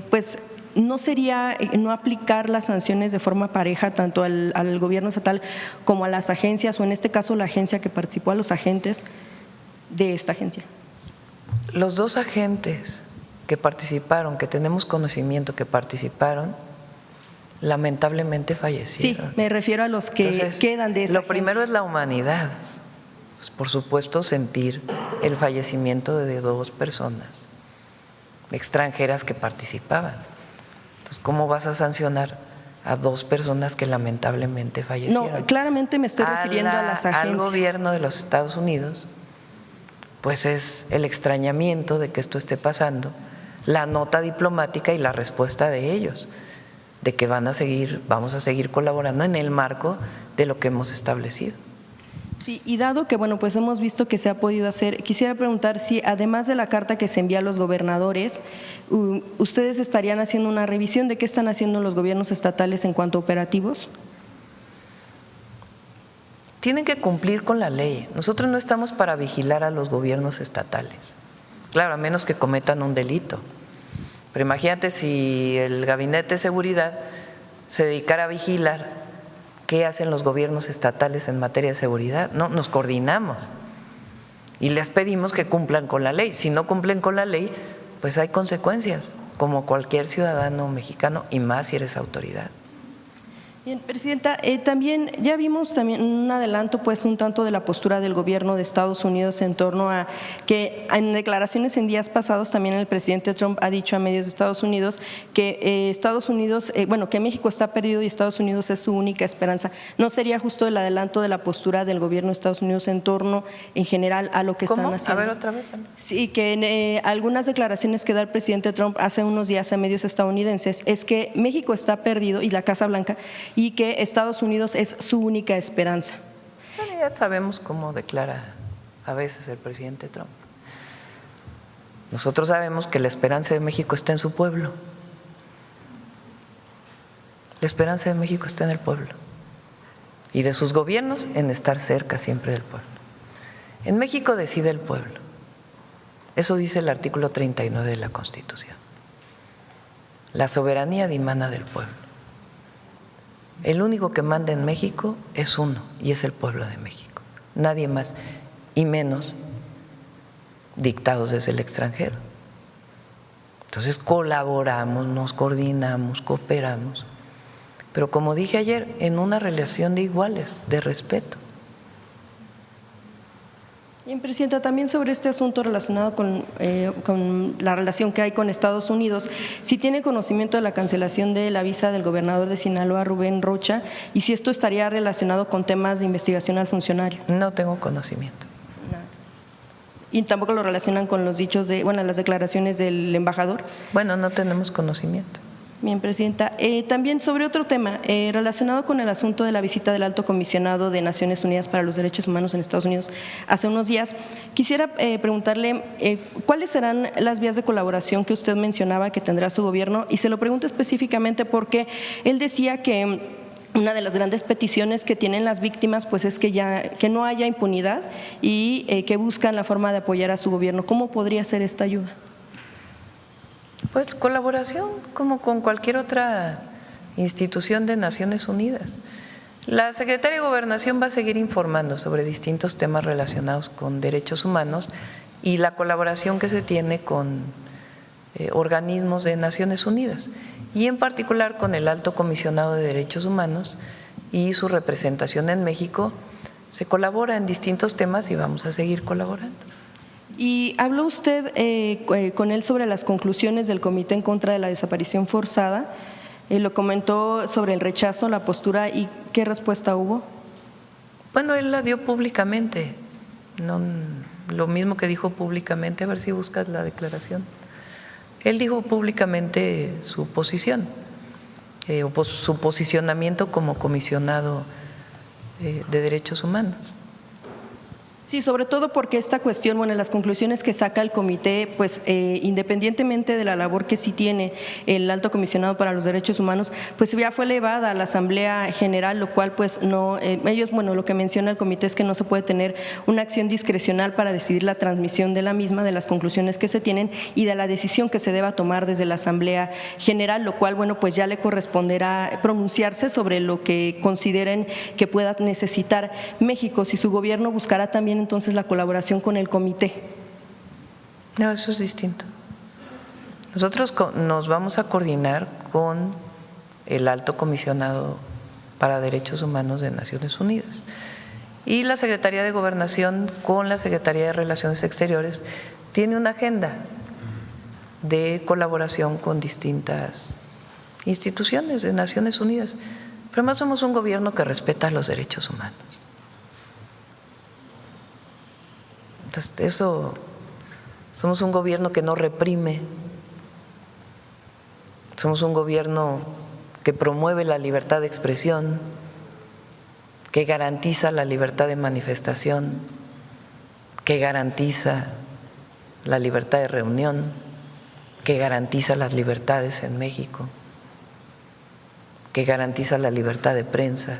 S7: pues ¿no sería no aplicar las sanciones de forma pareja tanto al gobierno estatal como a las agencias o en este caso la agencia que participó, a los agentes de esta agencia?
S1: Los 2 agentes que participaron, que tenemos conocimiento que participaron, lamentablemente fallecieron.
S7: Sí, me refiero a los que quedan de esa
S1: Lo primero es la humanidad. Pues por supuesto sentir el fallecimiento de 2 personas extranjeras que participaban. Entonces, ¿cómo vas a sancionar a 2 personas que lamentablemente fallecieron?
S7: No, claramente me estoy refiriendo a las agencias.
S1: Al gobierno de los Estados Unidos, pues es el extrañamiento de que esto esté pasando, la nota diplomática y la respuesta de ellos, de que vamos a seguir colaborando en el marco de lo que hemos establecido.
S7: Sí, y dado que, bueno, pues hemos visto que se ha podido hacer, quisiera preguntar si además de la carta que se envía a los gobernadores, ¿ustedes estarían haciendo una revisión de qué están haciendo los gobiernos estatales en cuanto a operativos?
S1: Tienen que cumplir con la ley. Nosotros no estamos para vigilar a los gobiernos estatales, claro, a menos que cometan un delito. Pero imagínate si el Gabinete de Seguridad se dedicara a vigilar qué hacen los gobiernos estatales en materia de seguridad. No, nos coordinamos y les pedimos que cumplan con la ley. Si no cumplen con la ley, pues hay consecuencias, como cualquier ciudadano mexicano, y más si eres autoridad.
S7: Bien, Presidenta, también ya vimos también un adelanto, pues un tanto de la postura del gobierno de Estados Unidos en torno a que en declaraciones en días pasados también el presidente Trump ha dicho a medios de Estados Unidos que Estados Unidos, que México está perdido y Estados Unidos es su única esperanza. ¿No sería justo el adelanto de la postura del gobierno de Estados Unidos en torno en general a lo que están haciendo?
S1: A ver, otra vez.
S7: Sí, que en algunas declaraciones que da el presidente Trump hace unos días a medios estadounidenses es que México está perdido y la Casa Blanca, y que Estados Unidos es su única esperanza.
S1: Bueno, ya sabemos cómo declara a veces el presidente Trump. Nosotros sabemos que la esperanza de México está en su pueblo. La esperanza de México está en el pueblo y de sus gobiernos en estar cerca siempre del pueblo. En México decide el pueblo. Eso dice el artículo 39 de la Constitución. La soberanía dimana del pueblo. El único que manda en México es uno, y es el pueblo de México. Nadie más, y menos dictados desde el extranjero. Entonces colaboramos, nos coordinamos, cooperamos, pero como dije ayer, en una relación de iguales, de respeto.
S7: Bien, Presidenta, también sobre este asunto relacionado con la relación que hay con Estados Unidos, si tiene conocimiento de la cancelación de la visa del gobernador de Sinaloa, Rubén Rocha, y si esto estaría relacionado con temas de investigación al funcionario.
S1: No tengo conocimiento.
S7: ¿Y tampoco lo relacionan con los dichos las declaraciones del embajador?
S1: Bueno, no tenemos conocimiento.
S7: Bien, Presidenta. También sobre otro tema, relacionado con el asunto de la visita del Alto Comisionado de Naciones Unidas para los Derechos Humanos en Estados Unidos hace unos días, quisiera preguntarle cuáles serán las vías de colaboración que usted mencionaba que tendrá su gobierno, y se lo pregunto específicamente porque él decía que una de las grandes peticiones que tienen las víctimas pues es que no haya impunidad y que buscan la forma de apoyar a su gobierno. ¿Cómo podría ser esta ayuda?
S1: Pues colaboración como con cualquier otra institución de Naciones Unidas. La Secretaría de Gobernación va a seguir informando sobre distintos temas relacionados con derechos humanos y la colaboración que se tiene con organismos de Naciones Unidas y en particular con el Alto Comisionado de Derechos Humanos y su representación en México. Se colabora en distintos temas y vamos a seguir colaborando.
S7: Y habló usted con él sobre las conclusiones del Comité en contra de la desaparición forzada, lo comentó sobre el rechazo, la postura, ¿y qué respuesta hubo?
S1: Bueno, él la dio públicamente, no, lo mismo que dijo públicamente, a ver si buscas la declaración. Él dijo públicamente su posición, su posicionamiento como comisionado de derechos humanos.
S7: Sí, sobre todo porque esta cuestión, las conclusiones que saca el comité, pues independientemente de la labor que sí tiene el Alto Comisionado para los Derechos Humanos, pues ya fue elevada a la Asamblea General, lo cual pues no, lo que menciona el comité es que no se puede tener una acción discrecional para decidir la transmisión de la misma, de las conclusiones que se tienen y de la decisión que se deba tomar desde la Asamblea General, lo cual, pues ya le corresponderá pronunciarse sobre lo que consideren que pueda necesitar México, si su gobierno buscará también entonces la colaboración con el comité.
S1: No, eso es distinto. Nosotros nos vamos a coordinar con el Alto Comisionado para Derechos Humanos de Naciones Unidas y la Secretaría de Gobernación con la Secretaría de Relaciones Exteriores tiene una agenda de colaboración con distintas instituciones de Naciones Unidas. Pero además somos un gobierno que respeta los derechos humanos. Entonces, eso, somos un gobierno que no reprime, somos un gobierno que promueve la libertad de expresión, que garantiza la libertad de manifestación, que garantiza la libertad de reunión, que garantiza las libertades en México, que garantiza la libertad de prensa.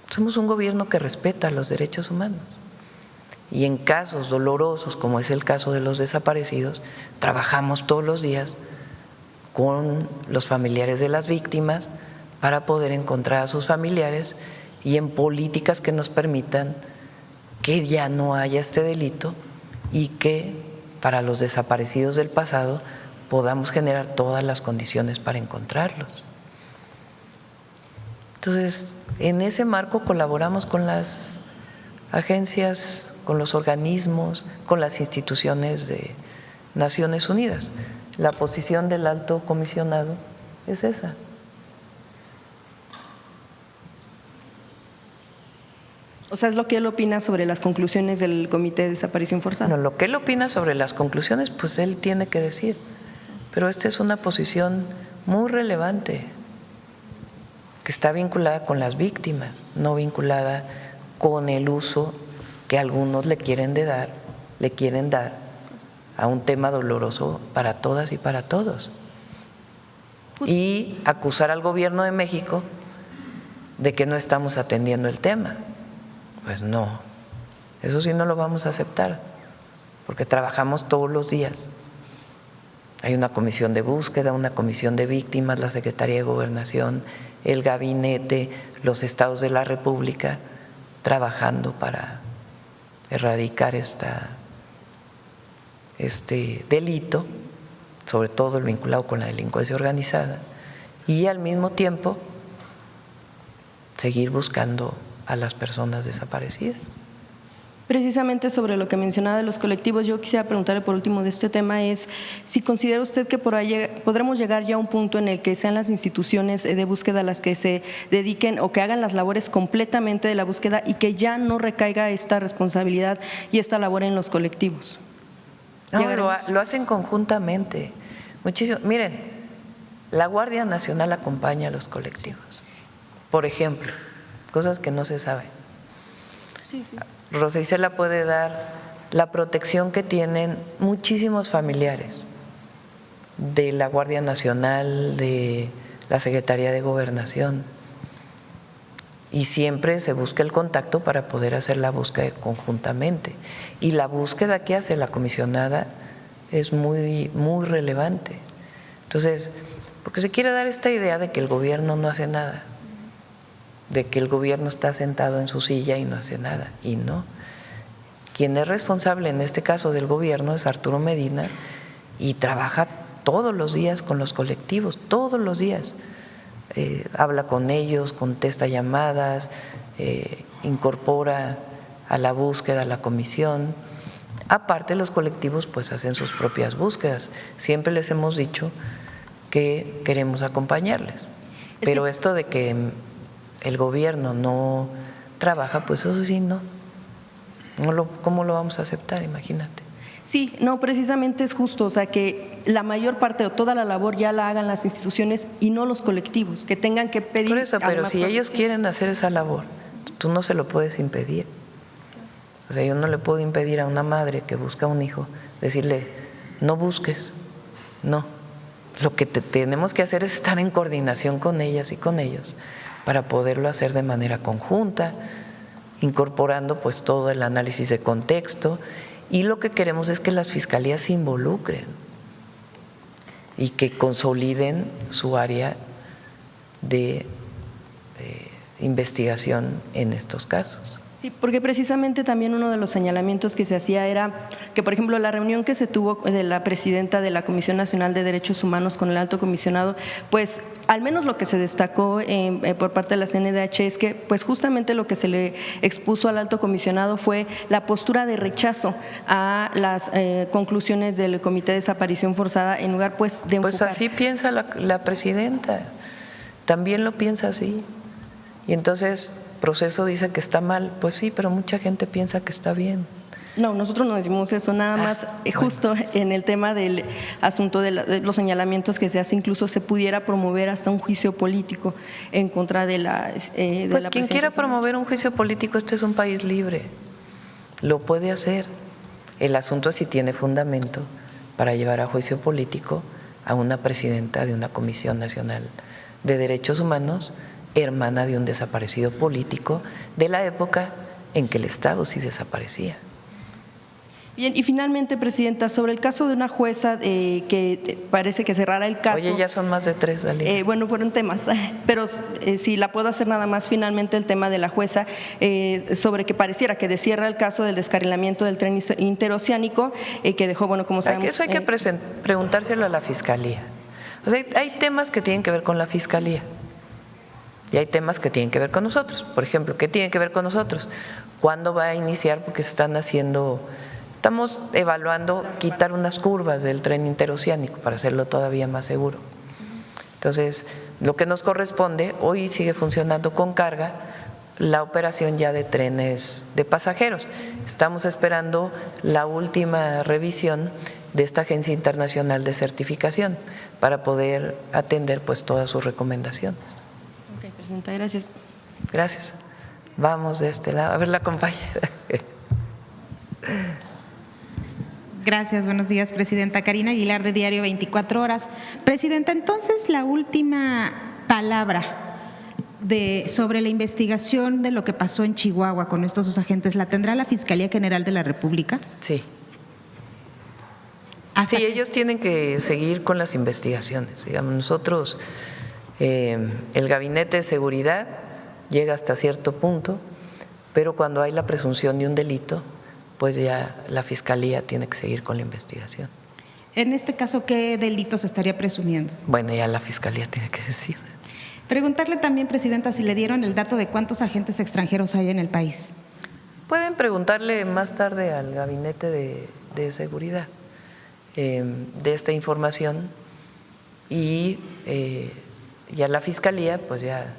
S1: Somos un gobierno que respeta los derechos humanos. Y en casos dolorosos, como es el caso de los desaparecidos, trabajamos todos los días con los familiares de las víctimas para poder encontrar a sus familiares y en políticas que nos permitan que ya no haya este delito y que para los desaparecidos del pasado podamos generar todas las condiciones para encontrarlos. Entonces, en ese marco colaboramos con las agencias, con los organismos, con las instituciones de Naciones Unidas. La posición del alto comisionado es esa.
S7: O sea, es lo que él opina sobre las conclusiones del Comité de Desaparición Forzada.
S1: No, lo que él opina sobre las conclusiones, pues él tiene que decir. Pero esta es una posición muy relevante, que está vinculada con las víctimas, no vinculada con el uso que algunos le quieren dar a un tema doloroso para todas y para todos. Y acusar al gobierno de México de que no estamos atendiendo el tema. Pues no, eso sí no lo vamos a aceptar, porque trabajamos todos los días. Hay una comisión de búsqueda, una comisión de víctimas, la Secretaría de Gobernación, el gabinete, los estados de la República, trabajando para erradicar este delito, sobre todo el vinculado con la delincuencia organizada, y al mismo tiempo seguir buscando a las personas desaparecidas.
S7: Precisamente sobre lo que mencionaba de los colectivos, yo quisiera preguntarle por último de este tema es si considera usted que por ahí podremos llegar ya a un punto en el que sean las instituciones de búsqueda las que se dediquen o que hagan las labores completamente de la búsqueda y que ya no recaiga esta responsabilidad y esta labor en los colectivos.
S1: No, lo hacen conjuntamente. Muchísimo. Miren, la Guardia Nacional acompaña a los colectivos. Por ejemplo, cosas que no se saben.
S7: Sí.
S1: Rosa Isela puede dar la protección que tienen muchísimos familiares de la Guardia Nacional, de la Secretaría de Gobernación, y siempre se busca el contacto para poder hacer la búsqueda conjuntamente. Y la búsqueda que hace la comisionada es muy, muy relevante. Entonces, porque se quiere dar esta idea de que el gobierno no hace nada, de que el gobierno está sentado en su silla y no hace nada, y no. Quien es responsable en este caso del gobierno es Arturo Medina y trabaja todos los días con los colectivos, todos los días. Habla con ellos, contesta llamadas, incorpora a la búsqueda a la comisión. Aparte, los colectivos pues hacen sus propias búsquedas. Siempre les hemos dicho que queremos acompañarles, pero esto de que el gobierno no trabaja, pues eso sí, ¿cómo lo vamos a aceptar? Imagínate.
S7: Sí, no, precisamente es justo, o sea, que la mayor parte o toda la labor ya la hagan las instituciones y no los colectivos, que tengan que pedir.
S1: Por eso, pero si ellos quieren hacer esa labor, tú no se lo puedes impedir. O sea, yo no le puedo impedir a una madre que busca un hijo, decirle, no busques, no. Lo que tenemos que hacer es estar en coordinación con ellas y con ellos para poderlo hacer de manera conjunta, incorporando pues todo el análisis de contexto, y lo que queremos es que las fiscalías se involucren y que consoliden su área de investigación en estos casos.
S7: Sí, porque precisamente también uno de los señalamientos que se hacía era que, por ejemplo, la reunión que se tuvo de la presidenta de la Comisión Nacional de Derechos Humanos con el alto comisionado, pues al menos lo que se destacó por parte de la CNDH es que pues justamente lo que se le expuso al alto comisionado fue la postura de rechazo a las conclusiones del Comité de Desaparición Forzada en lugar pues de enfocar.
S1: Pues así piensa la presidenta, también lo piensa así. Y entonces Proceso dice que está mal, pues sí, pero mucha gente piensa que está bien.
S7: No, nosotros no decimos eso, nada más justo en el tema del asunto de los señalamientos que se hace, incluso se pudiera promover hasta un juicio político en contra de la
S1: pues quien quiera promover un juicio político, este es un país libre, lo puede hacer. El asunto es si tiene fundamento para llevar a juicio político a una presidenta de una Comisión Nacional de Derechos Humanos, hermana de un desaparecido político de la época en que el Estado sí desaparecía.
S7: Bien, y finalmente, presidenta, sobre el caso de una jueza que parece que cerrara el caso.
S1: Oye, ya son más de 3, Dalila.
S7: Bueno, fueron temas, pero si la puedo hacer nada más, finalmente el tema de la jueza, sobre que pareciera que descierra el caso del descarrilamiento del tren interoceánico, que dejó, bueno, como sabemos…
S1: Eso hay que preguntárselo a la Fiscalía. O sea, hay temas que tienen que ver con la Fiscalía. Y hay temas que tienen que ver con nosotros. Por ejemplo, ¿qué tiene que ver con nosotros? ¿Cuándo va a iniciar? Porque estamos evaluando quitar unas curvas del tren interoceánico para hacerlo todavía más seguro. Entonces, lo que nos corresponde, hoy sigue funcionando con carga la operación ya de trenes de pasajeros. Estamos esperando la última revisión de esta Agencia Internacional de Certificación para poder atender pues todas sus recomendaciones.
S7: Presidenta, gracias.
S1: Gracias. Vamos de este lado. A ver, la compañera.
S8: Gracias, buenos días, presidenta. Karina Aguilar, de Diario 24 Horas. Presidenta, entonces la última palabra sobre la investigación de lo que pasó en Chihuahua con estos dos agentes, ¿la tendrá la Fiscalía General de la República?
S1: Sí. Sí, ellos tienen que seguir con las investigaciones. Digamos, nosotros… el Gabinete de Seguridad llega hasta cierto punto, pero cuando hay la presunción de un delito, pues ya la Fiscalía tiene que seguir con la investigación.
S8: En este caso, ¿qué delito se estaría presumiendo?
S1: Bueno, ya la Fiscalía tiene que decir.
S8: Preguntarle también, presidenta, si le dieron el dato de cuántos agentes extranjeros hay en el país.
S1: Pueden preguntarle más tarde al Gabinete de Seguridad de esta información y a la Fiscalía, pues ya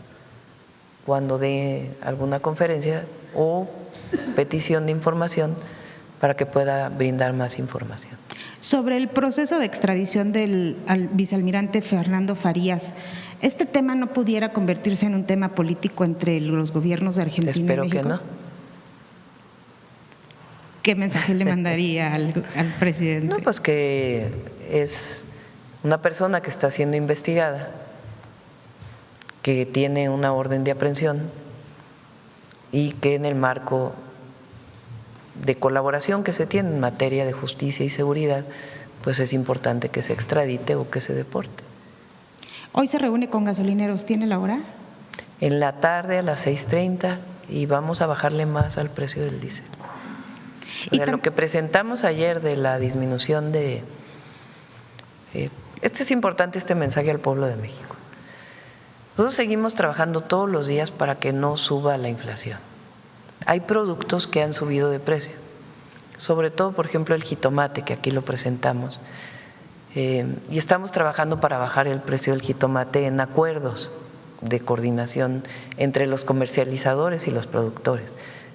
S1: cuando dé alguna conferencia o petición de información para que pueda brindar más información.
S8: Sobre el proceso de extradición del vicealmirante Fernando Farías, ¿este tema no pudiera convertirse en un tema político entre los gobiernos de Argentina y México?
S1: Espero que no.
S8: ¿Qué mensaje le mandaría al presidente?
S1: No, pues que es una persona que está siendo investigada, que tiene una orden de aprehensión y que en el marco de colaboración que se tiene en materia de justicia y seguridad, pues es importante que se extradite o que se deporte.
S8: Hoy se reúne con gasolineros, ¿tiene la hora?
S1: En la tarde a las 6:30 y vamos a bajarle más al precio del diésel. O sea, lo que presentamos ayer de la disminución de… es importante este mensaje al pueblo de México. Nosotros seguimos trabajando todos los días para que no suba la inflación. Hay productos que han subido de precio, sobre todo, por ejemplo, el jitomate, que aquí lo presentamos, y estamos trabajando para bajar el precio del jitomate en acuerdos de coordinación entre los comercializadores y los productores.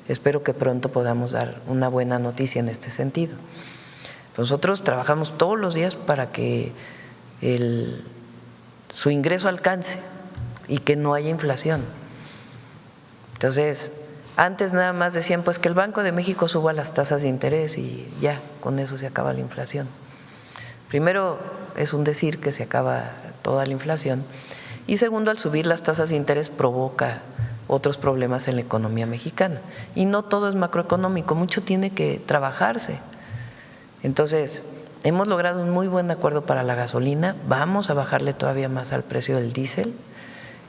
S1: Espero que pronto podamos dar una buena noticia en este sentido. Nosotros trabajamos todos los días para que su ingreso alcance y que no haya inflación. Entonces, antes nada más decían pues que el Banco de México suba las tasas de interés y ya, con eso se acaba la inflación. Primero, es un decir que se acaba toda la inflación, y segundo, al subir las tasas de interés provoca otros problemas en la economía mexicana. Y no todo es macroeconómico, mucho tiene que trabajarse. Entonces, hemos logrado un muy buen acuerdo para la gasolina, vamos a bajarle todavía más al precio del diésel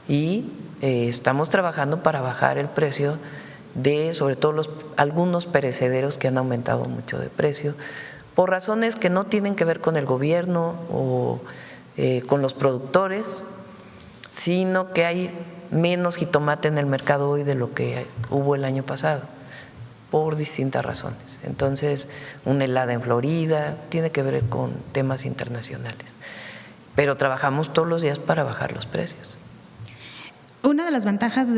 S1: y estamos trabajando para bajar el precio de sobre todo algunos perecederos que han aumentado mucho de precio, por razones que no tienen que ver con el gobierno o con los productores, sino que hay menos jitomate en el mercado hoy de lo que hubo el año pasado, por distintas razones. Entonces, una helada en Florida tiene que ver con temas internacionales, pero trabajamos todos los días para bajar los precios.
S8: Una de las ventajas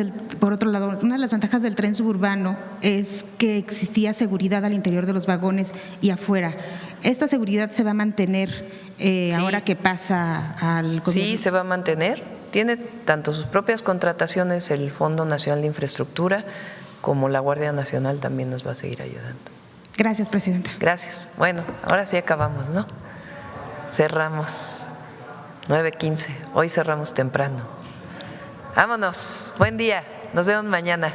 S8: por otro lado, una de las ventajas del tren suburbano es que existía seguridad al interior de los vagones y afuera. ¿Esta seguridad se va a mantener ahora que pasa al gobierno?
S1: Sí, se va a mantener. Tiene tanto sus propias contrataciones el Fondo Nacional de Infraestructura como la Guardia Nacional también nos va a seguir ayudando.
S8: Gracias, presidenta.
S1: Gracias. Bueno, ahora sí acabamos, ¿no? Cerramos 9:15. Hoy cerramos temprano. Vámonos. Buen día. Nos vemos mañana.